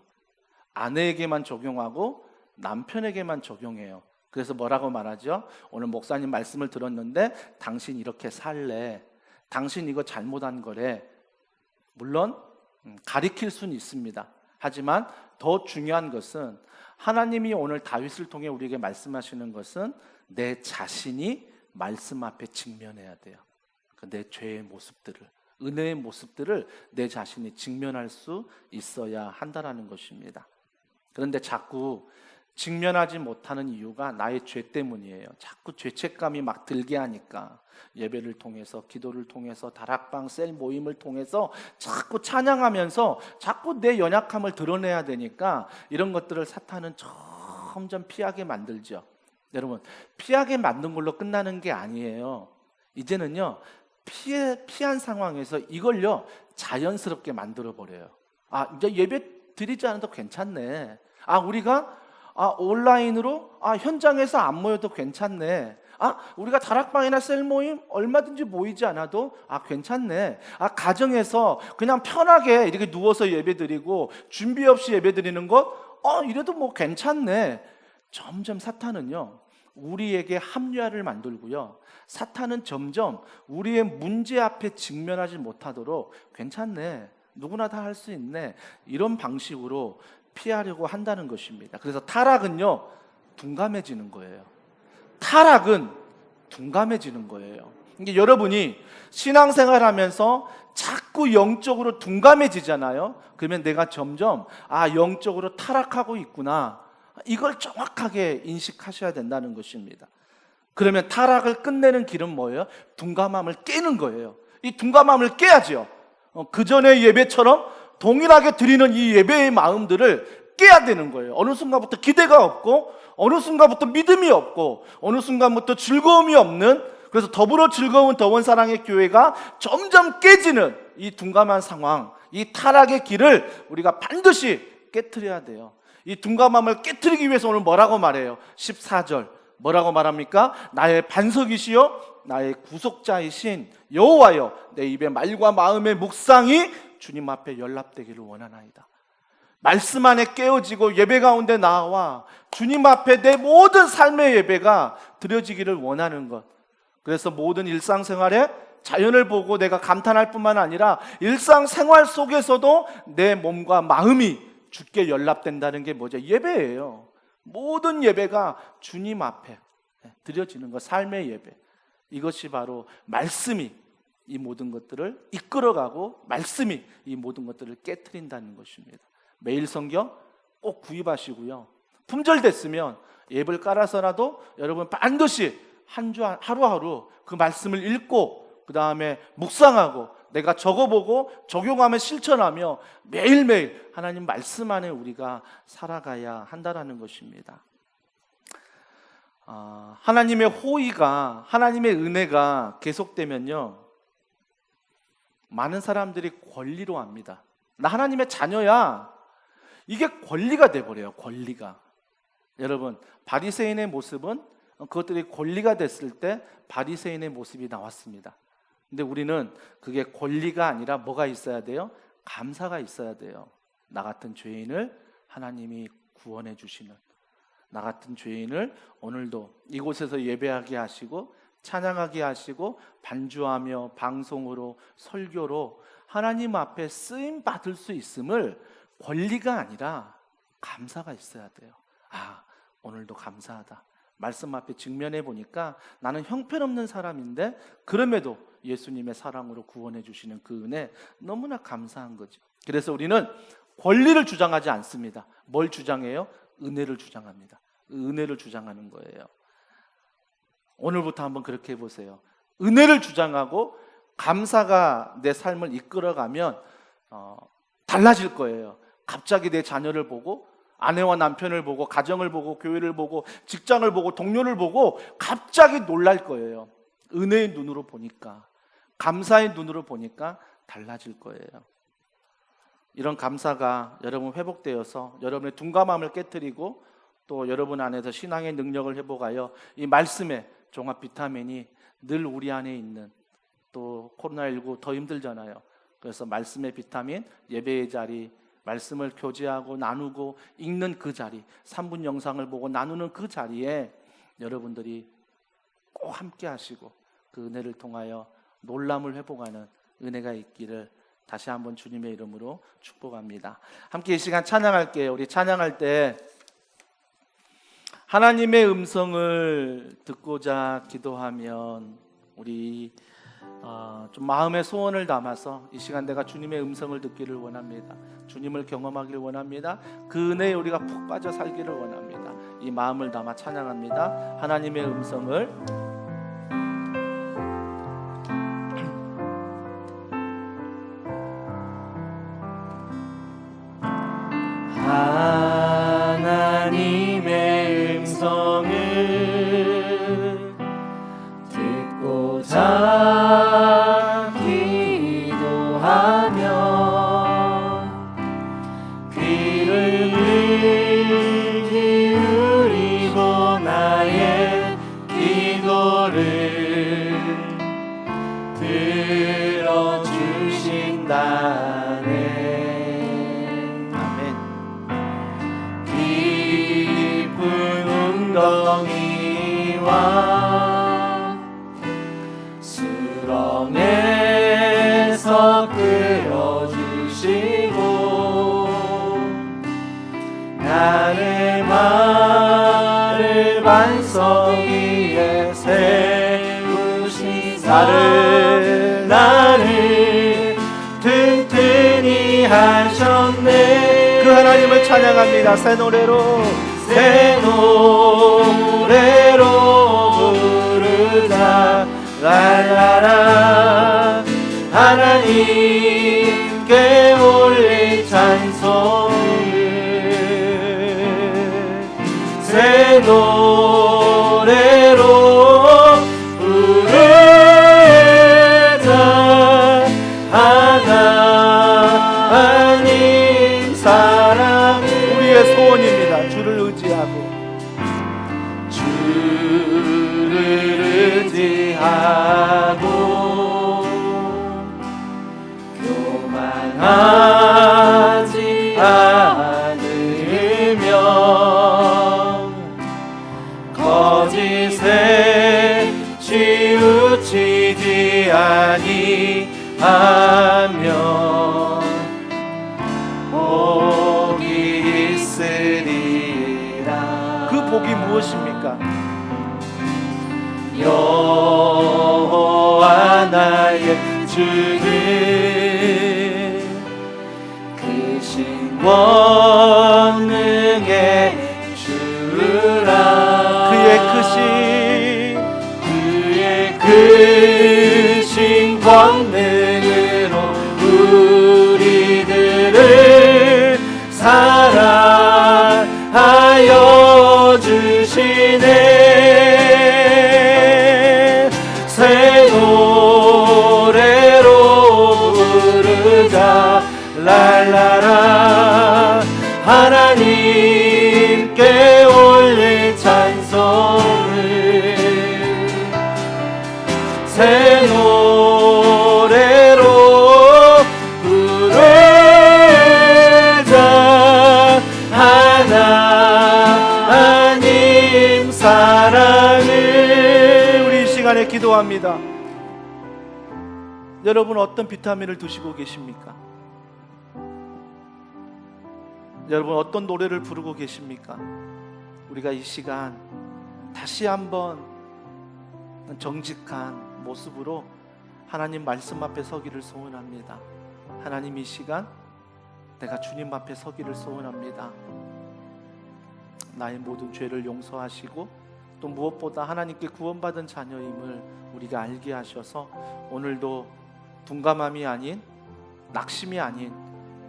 아내에게만 적용하고 남편에게만 적용해요. 그래서 뭐라고 말하죠? 오늘 목사님 말씀을 들었는데 당신 이렇게 살래, 당신 이거 잘못한 거래. 물론 가리킬 수는 있습니다. 하지만 더 중요한 것은 하나님이 오늘 다윗을 통해 우리에게 말씀하시는 것은 내 자신이 말씀 앞에 직면해야 돼요. 내 죄의 모습들을, 은혜의 모습들을 내 자신이 직면할 수 있어야 한다라는 것입니다. 그런데 자꾸 직면하지 못하는 이유가 나의 죄 때문이에요. 자꾸 죄책감이 막 들게 하니까 예배를 통해서, 기도를 통해서, 다락방 셀 모임을 통해서 자꾸 찬양하면서 자꾸 내 연약함을 드러내야 되니까 이런 것들을 사탄은 점점 피하게 만들죠. 여러분, 피하게 만든 걸로 끝나는 게 아니에요. 이제는요, 피한 상황에서 이걸요 자연스럽게 만들어 버려요. 이제 예배 드리지 않아도 괜찮네. 우리가 온라인으로 현장에서 안 모여도 괜찮네. 우리가 다락방이나 셀 모임 얼마든지 모이지 않아도 괜찮네. 가정에서 그냥 편하게 이렇게 누워서 예배드리고 준비 없이 예배드리는 것 이래도 뭐 괜찮네. 점점 사탄은요 우리에게 합리화를 만들고요, 사탄은 점점 우리의 문제 앞에 직면하지 못하도록 괜찮네, 누구나 다 할 수 있네, 이런 방식으로 피하려고 한다는 것입니다. 그래서 타락은요 둔감해지는 거예요. 타락은 둔감해지는 거예요. 이게 여러분이 신앙생활하면서 자꾸 영적으로 둔감해지잖아요. 그러면 내가 점점 영적으로 타락하고 있구나, 이걸 정확하게 인식하셔야 된다는 것입니다. 그러면 타락을 끝내는 길은 뭐예요? 둔감함을 깨는 거예요. 이 둔감함을 깨야죠. 그 전의 예배처럼 동일하게 드리는 이 예배의 마음들을 깨야 되는 거예요. 어느 순간부터 기대가 없고, 어느 순간부터 믿음이 없고, 어느 순간부터 즐거움이 없는, 그래서 더불어 즐거운 더원 사랑의 교회가 점점 깨지는 이 둔감한 상황, 이 타락의 길을 우리가 반드시 깨트려야 돼요. 이 둔감함을 깨트리기 위해서 오늘 뭐라고 말해요? 14절 뭐라고 말합니까? 나의 반석이시여 나의 구속자이신 여호와여, 내 입의 말과 마음의 묵상이 주님 앞에 연락되기를 원하나이다. 말씀 안에 깨어지고 예배 가운데 나와 주님 앞에 내 모든 삶의 예배가 드려지기를 원하는 것. 그래서 모든 일상생활에 자연을 보고 내가 감탄할 뿐만 아니라 일상생활 속에서도 내 몸과 마음이 주께 연락된다는 게 뭐죠? 예배예요. 모든 예배가 주님 앞에 드려지는 것, 삶의 예배. 이것이 바로 말씀이 이 모든 것들을 이끌어가고 말씀이 이 모든 것들을 깨트린다는 것입니다. 매일 성경 꼭 구입하시고요, 품절 됐으면 앱을 깔아서라도 여러분 반드시 하루하루 그 말씀을 읽고 그 다음에 묵상하고 내가 적어보고 적용하며 실천하며 매일매일 하나님 말씀 안에 우리가 살아가야 한다는 것입니다. 하나님의 호의가, 하나님의 은혜가 계속되면요 많은 사람들이 권리로 합니다. 나 하나님의 자녀야, 이게 권리가 돼버려요. 권리가. 여러분, 바리새인의 모습은 그것들이 권리가 됐을 때 바리새인의 모습이 나왔습니다. 근데 우리는 그게 권리가 아니라 뭐가 있어야 돼요? 감사가 있어야 돼요. 나 같은 죄인을 하나님이 구원해 주시는, 나 같은 죄인을 오늘도 이곳에서 예배하게 하시고 찬양하게 하시고 반주하며 방송으로 설교로 하나님 앞에 쓰임 받을 수 있음을 권리가 아니라 감사가 있어야 돼요. 오늘도 감사하다. 말씀 앞에 직면해 보니까 나는 형편없는 사람인데 그럼에도 예수님의 사랑으로 구원해 주시는 그 은혜 너무나 감사한 거죠. 그래서 우리는 권리를 주장하지 않습니다. 뭘 주장해요? 은혜를 주장합니다. 은혜를 주장하는 거예요. 오늘부터 한번 그렇게 해보세요. 은혜를 주장하고 감사가 내 삶을 이끌어가면 달라질 거예요. 갑자기 내 자녀를 보고, 아내와 남편을 보고, 가정을 보고, 교회를 보고, 직장을 보고, 동료를 보고 갑자기 놀랄 거예요. 은혜의 눈으로 보니까, 감사의 눈으로 보니까 달라질 거예요. 이런 감사가 여러분 회복되어서 여러분의 둔감함을 깨트리고 또 여러분 안에서 신앙의 능력을 회복하여 이 말씀의 종합 비타민이 늘 우리 안에 있는, 또 코로나19 더 힘들잖아요. 그래서 말씀의 비타민, 예배의 자리, 말씀을 교제하고 나누고 읽는 그 자리, 3분 영상을 보고 나누는 그 자리에 여러분들이 꼭 함께 하시고 그 은혜를 통하여 놀람을 회복하는 은혜가 있기를 다시 한번 주님의 이름으로 축복합니다. 함께 이 시간 찬양할게요. 우리 찬양할 때 하나님의 음성을 듣고자 기도하면 우리 좀 마음의 소원을 담아서 이 시간 내가 주님의 음성을 듣기를 원합니다. 주님을 경험하기를 원합니다. 그 은혜에 우리가 푹 빠져 살기를 원합니다. 이 마음을 담아 찬양합니다. 하나님의 음성을 하나님의 음성을 듣고자 기도하며 귀를 기울이고 나의 기도를 들어주신다네. 웅덩이와 수렁에서 끌어주시고 나의 말을 반석 위에 세우신 나를 튼튼히 하셨네. 그 하나님을 찬양합니다. 새 노래로 부르자 랄라라. 하나님께 올릴 찬송을 새 노래로 부르자. 하나님 사랑 우리의 소원입니다. 주를 의지하고 교만하지 않으며 거짓에 치우치지 아니하며 복이 있으리라. 그 복이 무엇입니까? 여호와 나의 주는 크신 권능의 주라. 그의 크신 권능으로 우리들을 사랑하여 주시네. 새 노래로 부르자 랄라라. 하나님께 올릴 찬송을 새 노래로 부르자. 하나님 사랑을. 우리 이 시간에 기도합니다. 여러분 어떤 비타민을 드시고 계십니까? 여러분 어떤 노래를 부르고 계십니까? 우리가 이 시간 다시 한번 정직한 모습으로 하나님 말씀 앞에 서기를 소원합니다. 하나님 이 시간 내가 주님 앞에 서기를 소원합니다. 나의 모든 죄를 용서하시고 또 무엇보다 하나님께 구원받은 자녀임을 우리가 알게 하셔서 오늘도 둔감함이 아닌 낙심이 아닌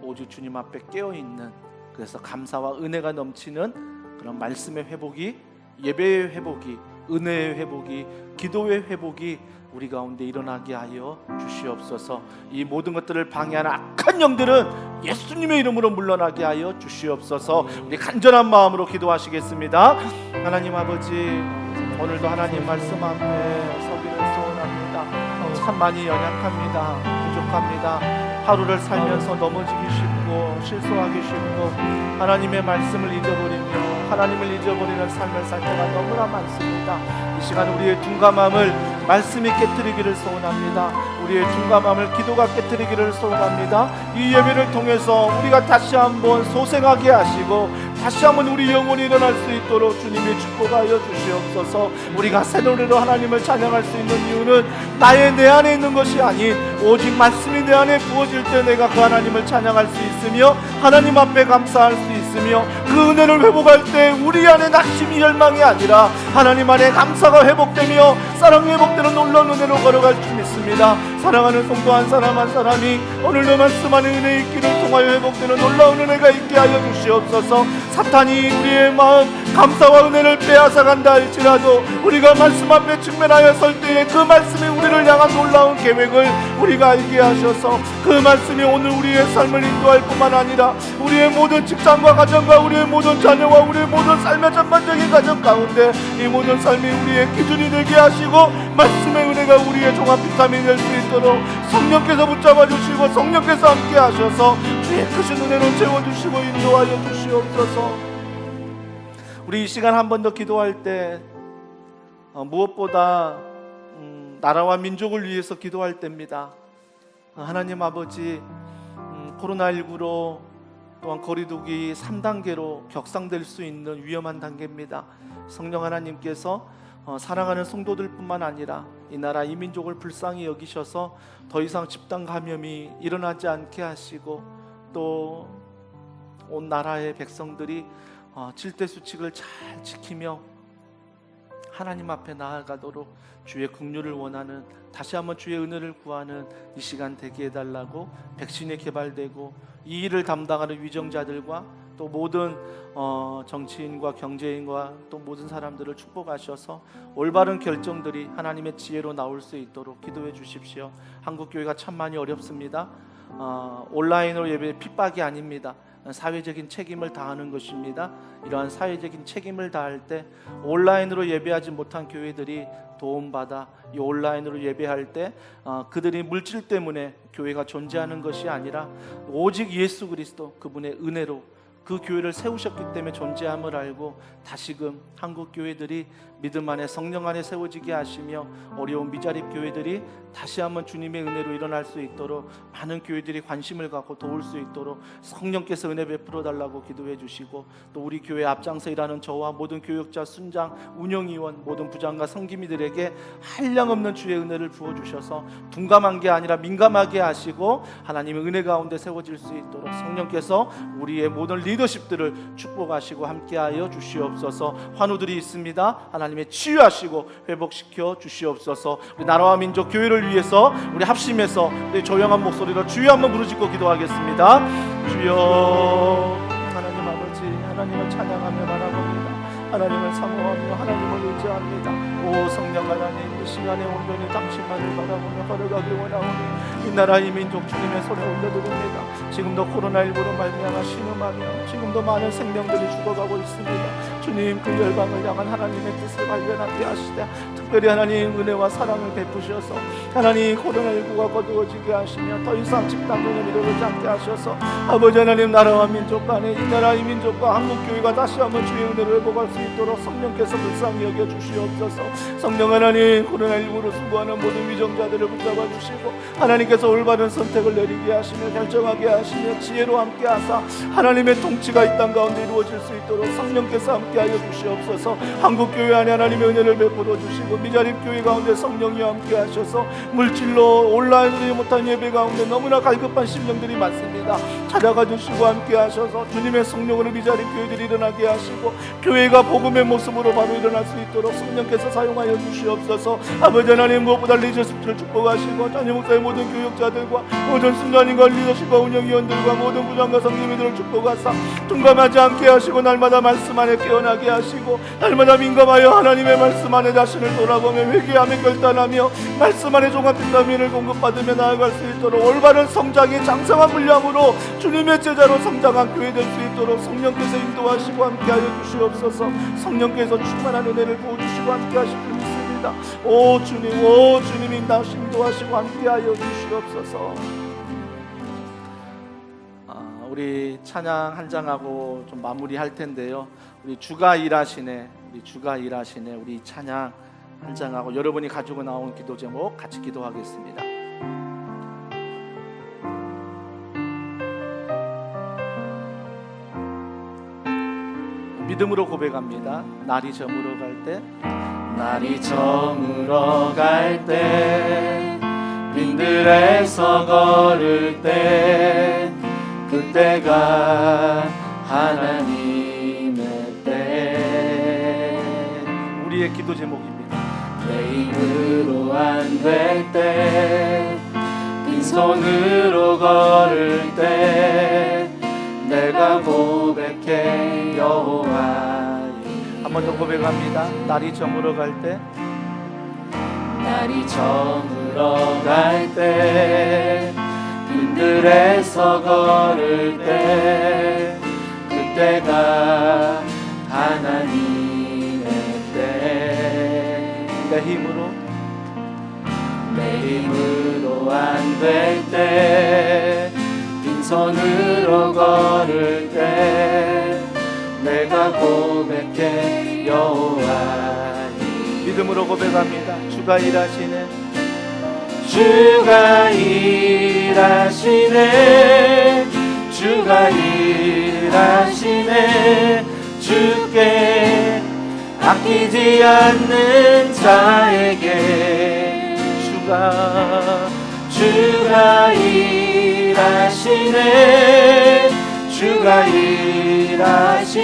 오직 주님 앞에 깨어있는, 그래서 감사와 은혜가 넘치는 그런 말씀의 회복이, 예배의 회복이, 은혜의 회복이, 기도의 회복이 우리 가운데 일어나게 하여 주시옵소서. 이 모든 것들을 방해하는 악한 영들은 예수님의 이름으로 물러나게 하여 주시옵소서. 우리 간절한 마음으로 기도하시겠습니다. 하나님 아버지, 오늘도 하나님 말씀 앞에 서기를 소원합니다. 참 많이 연약합니다. 부족합니다. 하루를 살면서 넘어지기 쉽고 실수하기 쉽고 하나님의 말씀을 잊어버리며 하나님을 잊어버리는 삶을 살 때가 너무나 많습니다. 이 시간 우리의 둔감함을 말씀이 깨뜨리기를 소원합니다. 우리의 둔감함을 기도가 깨뜨리기를 소원합니다. 이 예배를 통해서 우리가 다시 한번 소생하게 하시고 다시 한번 우리 영혼이 일어날 수 있도록 주님이 축복하여 주시옵소서. 우리가 새 노래로 하나님을 찬양할 수 있는 이유는 내 안에 있는 것이 아닌 오직 말씀이 내 안에 부어질 때 내가 그 하나님을 찬양할 수 있으며 하나님 앞에 감사할 수 있으며 그 은혜를 회복할 때 우리 안에 낙심이 열망이 아니라 하나님 안에 감사가 회복되며 사랑이 회복되는 놀라운 은혜로 걸어갈 줄 믿습니다. 사랑하는 성도 한 사람 한 사람이 오늘도 말씀 안에 은혜의 길을 통하여 회복되는 놀라운 은혜가 있게 하여 주시옵소서. 사탄이 우리의 마음 감사와 은혜를 빼앗아간다 할지라도 우리가 말씀 앞에 직면하여 설 때에 그 말씀이 우리를 향한 놀라운 계획을 우리가 알게 하셔서 그 말씀이 오늘 우리의 삶을 인도할 뿐만 아니라 우리의 모든 직장과 가정과 우리의 모든 자녀와 우리의 모든 삶의 전반적인 가정 가운데 이 모든 삶이 우리의 기준이 되게 하시고 말씀의 은혜가 우리의 종합 비타민이 될 수 있도록 성령께서 붙잡아 주시고 성령께서 함께 하셔서 주의 크신 은혜로 채워주시고 인도하여 주시옵소서. 우리 이 시간 한 번 더 기도할 때 무엇보다 나라와 민족을 위해서 기도할 때입니다. 하나님 아버지, 코로나19로 또한 거리두기 3단계로 격상될 수 있는 위험한 단계입니다. 성령 하나님께서 사랑하는 성도들 뿐만 아니라 이 나라 이 민족을 불쌍히 여기셔서 더 이상 집단 감염이 일어나지 않게 하시고 또 온 나라의 백성들이 질대 수칙을 잘 지키며 하나님 앞에 나아가도록 주의 긍휼을 원하는, 다시 한번 주의 은혜를 구하는 이 시간 되게 해달라고 백신이 개발되고 이 일을 담당하는 위정자들과 또 모든 정치인과 경제인과 또 모든 사람들을 축복하셔서 올바른 결정들이 하나님의 지혜로 나올 수 있도록 기도해 주십시오. 한국교회가 참 많이 어렵습니다. 온라인으로 예배 핍박이 아닙니다. 사회적인 책임을 다하는 것입니다. 이러한 사회적인 책임을 다할 때 온라인으로 예배하지 못한 교회들이 도움받아 이 온라인으로 예배할 때 그들이 물질 때문에 교회가 존재하는 것이 아니라 오직 예수 그리스도 그분의 은혜로 그 교회를 세우셨기 때문에 존재함을 알고 다시금 한국 교회들이 믿음 안에 성령 안에 세워지게 하시며 어려운 미자립 교회들이 다시 한번 주님의 은혜로 일어날 수 있도록 많은 교회들이 관심을 갖고 도울 수 있도록 성령께서 은혜 베풀어 달라고 기도해 주시고 또 우리 교회 앞장서 일하는 저와 모든 교육자, 순장, 운영위원, 모든 부장과 성기미들에게 한량없는 주의 은혜를 부어주셔서 둔감한 게 아니라 민감하게 하시고 하나님의 은혜 가운데 세워질 수 있도록 성령께서 우리의 모든 리더십들을 축복하시고 함께하여 주시옵소서. 환우들이 있습니다. 하나님의 치유하시고 회복시켜 주시옵소서. 우리 나라와 민족 교회를 위해서 우리 합심해서 우리 조용한 목소리로 주여 한번 부르짖고 기도하겠습니다. 주여. 하나님 아버지, 하나님을 찬양하며 바라봅니다. 하나님을 사모하며 하나님을 의지합니다. 오 성령 하나님, 이 시간에 온전히 당신만을 바라보며 걸어가길 원하오니 이 나라 이 민족 주님의 손에 올려드립니다. 지금도 코로나19로 말미암아 신음하며 지금도 많은 생명들이 죽어가고 있습니다. 주님, 그 열방을 향한 하나님의 뜻을 발견하게 하시되 특별히 하나님 은혜와 사랑을 베푸셔서 하나님 코로나19가 거두어지게 하시며 더 이상 집단 감염이 일어나지 않게 하셔서 아버지 하나님, 나라와 민족 간에 이 나라 이 민족과 한국교회가 다시 한번 주의 은혜를 회복할 수 있도록 성령께서 불쌍히 여겨 주시옵소서. 성령 하나님, 코로나19로 수고하는 모든 위정자들을 붙잡아 주시고 하나님께서 올바른 선택을 내리게 하시며 결정하게 하시며 지혜로 함께 하사 하나님의 통치가 이 땅 가운데 이루어질 수 있도록 성령께서 함께하여 주시옵소서. 한국교회 안에 하나님의 은혜를 베풀어 주시고 미자립 교회 가운데 성령이 함께 하셔서 물질로 온라인으로 못한 예배 가운데 너무나 갈급한 심령들이 많습니다. 찾아가 주시고 함께 하셔서 주님의 성령으로 미자립 교회들이 일어나게 하시고 교회가 복음의 모습으로 바로 일어날 수 있도록 성령께서 사용하여 주시옵소서. 아버지 하나님, 무엇보다 리더십들을 축복하시고 전임 목사의 모든 교육자들과 모든 순간인과 리더십과 운영위원들과 모든 부장과 성님들을 축복하사 둔감하지 않게 하시고 날마다 말씀 안에 깨어나게 하시고 날마다 민감하여 하나님의 말씀 안에 자신을 돌아보며 회개하며 결단하며 말씀 안에 종합 비타민을 공급받으며 나아갈 수 있도록 올바른 성장이 장성한 분량으로 주님의 제자로 성장한 교회 될 수 있도록 성령께서 인도하시고 함께하여 주시옵소서. 성령께서 충만한 은혜를 부어주시고 함께하실 줄 믿습니다. 오 주님, 오 주님 인도하시고 함께하여 주시옵소서. 우리 찬양 한 장하고 좀 마무리할 텐데요. 우리 주가 일하시네, 우리 찬양 한 장하고 여러분이 가지고 나온 기도 제목 같이 기도하겠습니다. 믿음으로 고백합니다. 날이 저물어 갈 때, 날이 저물어 갈 때, 빈들에서 걸을 때, 그때가 하나님의 때. 우리의 기도 제목입니다. 내 힘으로 안 될 때, 빈손으로 걸을 때, 내가 고백해 여호와의. 한 번 더 고백합니다. 날이 저물어 갈 때, 날이 저물어 갈 때, 빈들에서 걸을 때, 그때가 하나님의 때. 내 힘으로 안 될 때, 빈손으로 걸을 때, 내가 고백해 여호와의. 믿음으로 고백합니다. 주가 일하시네, 주가 일하시네, 주가 일하시네, 주께 아끼지 않는 자에게. 주가 일하시네, 주가 일하시네,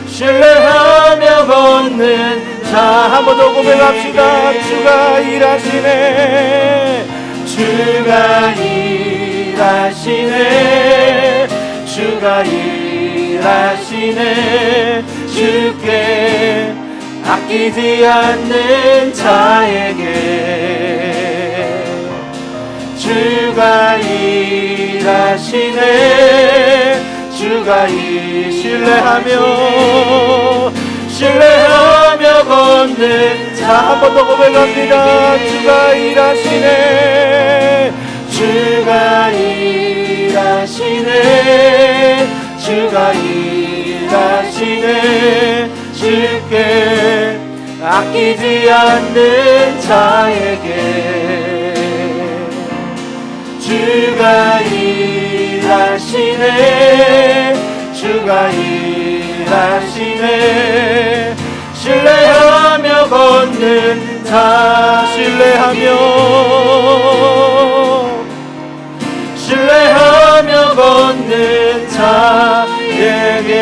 신뢰하며 걷는 자. 한 번 더 고백합시다. 주가 일하시네, 주가 일하시네, 주가 일하시네, 주께 아끼지 않는 자에게. 주가 일하시네, 주가 신뢰하며 걷는 자. 한 번 더 고백합니다. 주가 일하시네, 주가 일하시네, 주가 일하시네, 주께 아끼지 않는 자에게. 주가 일하시네, 주가 일하시네, 신뢰하며 걷는 자. 신뢰하며 걷는 자에게.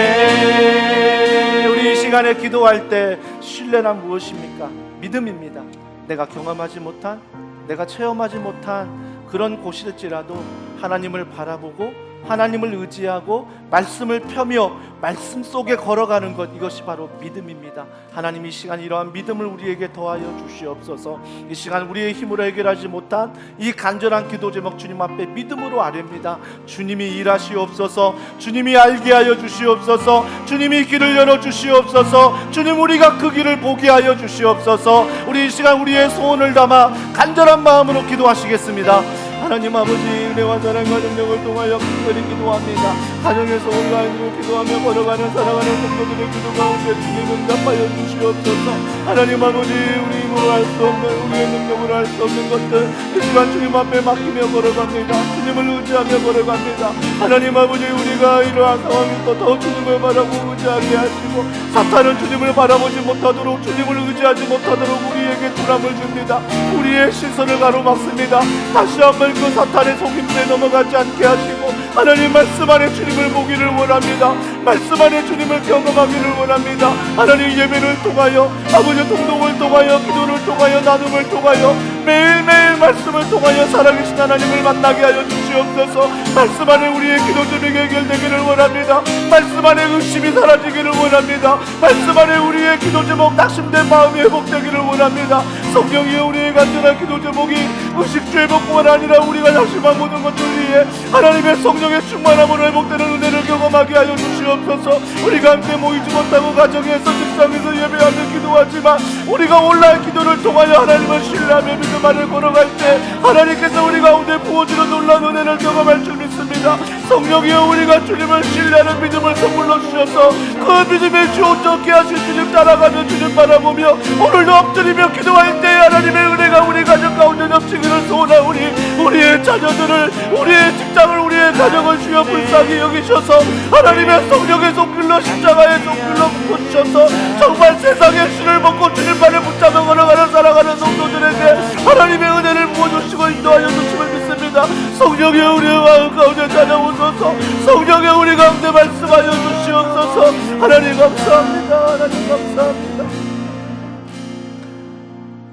우리 이 시간에 기도할 때 신뢰란 무엇입니까? 믿음입니다. 내가 경험하지 못한, 내가 체험하지 못한 그런 곳일지라도 하나님을 바라보고 하나님을 의지하고 말씀을 펴며 말씀 속에 걸어가는 것, 이것이 바로 믿음입니다. 하나님, 이 시간 이러한 믿음을 우리에게 더하여 주시옵소서. 이 시간 우리의 힘으로 해결하지 못한 이 간절한 기도 제목 주님 앞에 믿음으로 아뢰입니다. 주님이 일하시옵소서. 주님이 알게 하여 주시옵소서. 주님이 길을 열어 주시옵소서. 주님, 우리가 그 길을 보게 하여 주시옵소서. 우리 이 시간 우리의 소원을 담아 간절한 마음으로 기도하시겠습니다. 하나님 아버지, 은혜와 사랑과 능력을 통하여 특별히 기도합니다. 가정에서 온라인으로 기도하며 걸어가는 살아가는 성도들의 기도 가운데 주님 응답하여 주시옵소서. 하나님 아버지, 우리 힘으로 할 수 없는, 우리의 능력으로 할 수 없는 것들 이 시간 주님 앞에 맡기며 걸어갑니다. 주님을 의지하며 걸어갑니다. 하나님 아버지, 우리가 이러한 상황에서 더 주님을 바라고 의지하게 하시고, 사탄은 주님을 바라보지 못하도록, 주님을 의지하지 못하도록 우리에게 두람을 줍니다. 우리의 시선을 가로막습니다. 다시 한번 그 사탄의 속임수에 넘어가지 않게 하시고, 하나님 말씀 안에 주님을 보기를 원합니다. 말씀 안에 주님을 경험하기를 원합니다. 하나님, 예배를 통하여, 아버지 동동을 통하여, 기도를 통하여, 나눔을 통하여, 매일매일 말씀을 통하여 살아계신 하나님을 만나게 하여 주시옵소서. 말씀 안에 우리의 기도 제목이 해결되기를 원합니다. 말씀 안에 의심이 사라지기를 원합니다. 말씀 안에 우리의 기도 제목, 낙심된 마음이 회복되기를 원합니다. 성령이여, 우리의 간절한 기도 제목이 의식주 회복뿐만 아니라 우리가 낙심한 모든 것들 위해 하나님의 성령의 충만함으로 회복되는 은혜를 경험하게 하여 주시옵소서. 우리가 함께 모이지 못하고 가정에서, 직장에서 예배하며 기도하지만 우리가 온라인 기도를 통하여 하나님을 신뢰하며 믿음 안을 걸어갈 때 하나님께서 우리 가운데 부어주는 놀라운 은혜를 경험할 줄 믿습니다. 성령이여, 우리가 주님을 신뢰하는 믿음을 선물로 주셔서 그 믿음의 주 온전케 하신 주님 따라가며 주님 바라보며 오늘도 엎드리며 기도할 때 하나님의 은혜가 우리 가정 가운데 넘치기를 소원하오니, 우리의 자녀들을, 우리의 직장을, 우리의 가정을 주여 불쌍히 여기셔서 하나님의 성령의 손길로 십자가의 손길로 묶어주셔서 정말 세상의 신을 먹고 주님만을 붙잡아 걸어가는 살아가는 성도들에게 하나님의 은혜를 부어주시고 인도하여 주심을 믿습니다. 성령의 우리의 마음 가운데 찾아오소서. 성령의 우리 가운데 말씀하여 주시옵소서. 하나님 감사합니다. 하나님 감사합니다.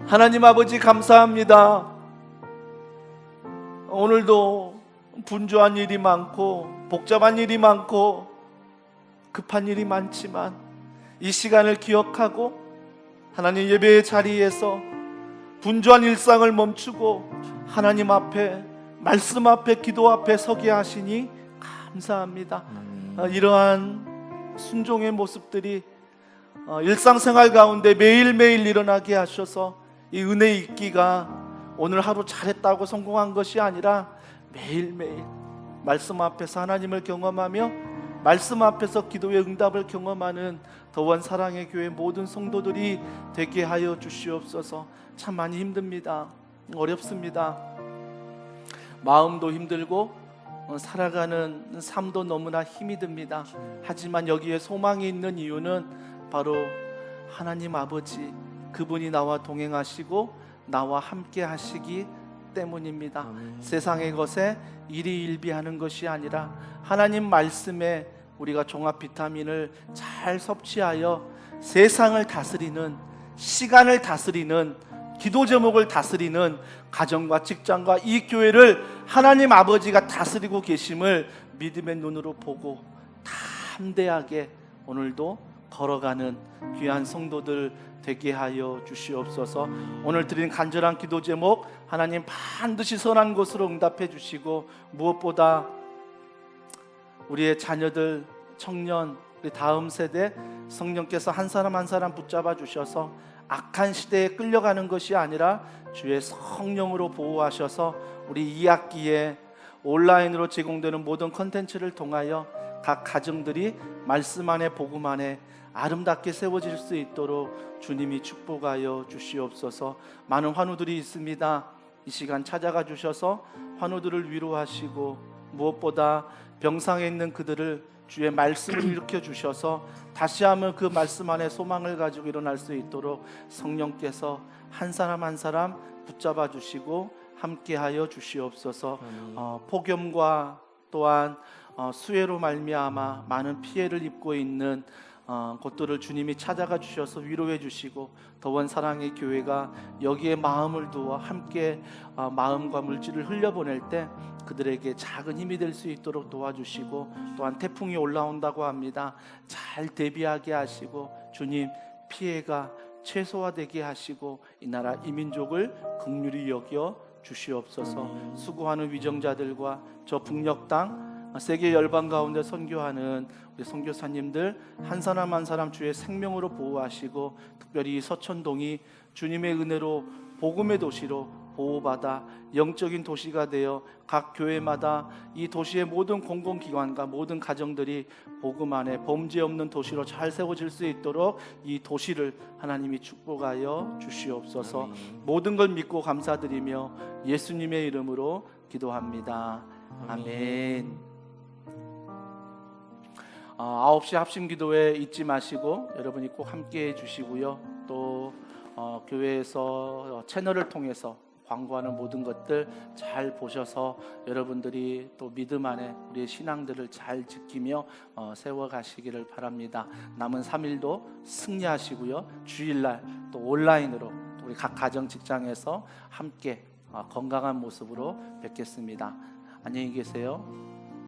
하나님 아버지 감사합니다. 오늘도 분주한 일이 많고 복잡한 일이 많고 급한 일이 많지만 이 시간을 기억하고 하나님 예배의 자리에서 분주한 일상을 멈추고 하나님 앞에 말씀 앞에 기도 앞에 서게 하시니 감사합니다. 이러한 순종의 모습들이 일상생활 가운데 매일매일 일어나게 하셔서 이 은혜 있기가 오늘 하루 잘했다고 성공한 것이 아니라 매일매일 말씀 앞에서 하나님을 경험하며 말씀 앞에서 기도의 응답을 경험하는 더원 사랑의 교회 모든 성도들이 되게 하여 주시옵소서. 참 많이 힘듭니다. 어렵습니다. 마음도 힘들고 살아가는 삶도 너무나 힘이 듭니다. 하지만 여기에 소망이 있는 이유는 바로 하나님 아버지 그분이 나와 동행하시고 나와 함께 하시기 때문입니다. 세상의 것에 일희일비하는 것이 아니라 하나님 말씀에 우리가 종합 비타민을 잘 섭취하여 세상을 다스리는, 시간을 다스리는, 기도 제목을 다스리는 가정과 직장과 이 교회를 하나님 아버지가 다스리고 계심을 믿음의 눈으로 보고 담대하게 오늘도 걸어가는 귀한 성도들 되게 하여 주시옵소서. 오늘 드린 간절한 기도 제목 하나님 반드시 선한 것으로 응답해 주시고 무엇보다 우리의 자녀들, 청년, 우리 다음 세대 성령께서 한 사람 한 사람 붙잡아 주셔서 악한 시대에 끌려가는 것이 아니라 주의 성령으로 보호하셔서 우리 2학기에 온라인으로 제공되는 모든 컨텐츠를 통하여 각 가정들이 말씀 안에 복음 안에 아름답게 세워질 수 있도록 주님이 축복하여 주시옵소서. 많은 환우들이 있습니다. 이 시간 찾아가 주셔서 환우들을 위로하시고 무엇보다 병상에 있는 그들을 주의 말씀을 일으켜 주셔서 다시 한번 그 말씀 안에 소망을 가지고 일어날 수 있도록 성령께서 한 사람 한 사람 붙잡아 주시고 함께하여 주시옵소서. 폭염과 또한 수해로 말미암아 많은 피해를 입고 있는 곳들을 주님이 찾아가 주셔서 위로해 주시고 더원 사랑의 교회가 여기에 마음을 두어 함께 마음과 물질을 흘려보낼 때 그들에게 작은 힘이 될 수 있도록 도와주시고 또한 태풍이 올라온다고 합니다. 잘 대비하게 하시고 주님 피해가 최소화되게 하시고 이 나라 이 민족을 긍휼히 여겨 주시옵소서. 수고하는 위정자들과 저 북녘 땅 세계 열방 가운데 선교하는 우리 선교사님들 한 사람 한 사람 주의 생명으로 보호하시고 특별히 서천동이 주님의 은혜로 복음의 도시로 보호받아 영적인 도시가 되어 각 교회마다 이 도시의 모든 공공기관과 모든 가정들이 복음 안에 범죄 없는 도시로 잘 세워질 수 있도록 이 도시를 하나님이 축복하여 주시옵소서. 모든 걸 믿고 감사드리며 예수님의 이름으로 기도합니다. 아멘. 9시 합심기도회 잊지 마시고 여러분이 꼭 함께해 주시고요. 또 교회에서 채널을 통해서 광고하는 모든 것들 잘 보셔서 여러분들이 또 믿음 안에 우리의 신앙들을 잘 지키며 세워가시기를 바랍니다. 남은 3일도 승리하시고요. 주일날 또 온라인으로 우리 각 가정 직장에서 함께 건강한 모습으로 뵙겠습니다. 안녕히 계세요.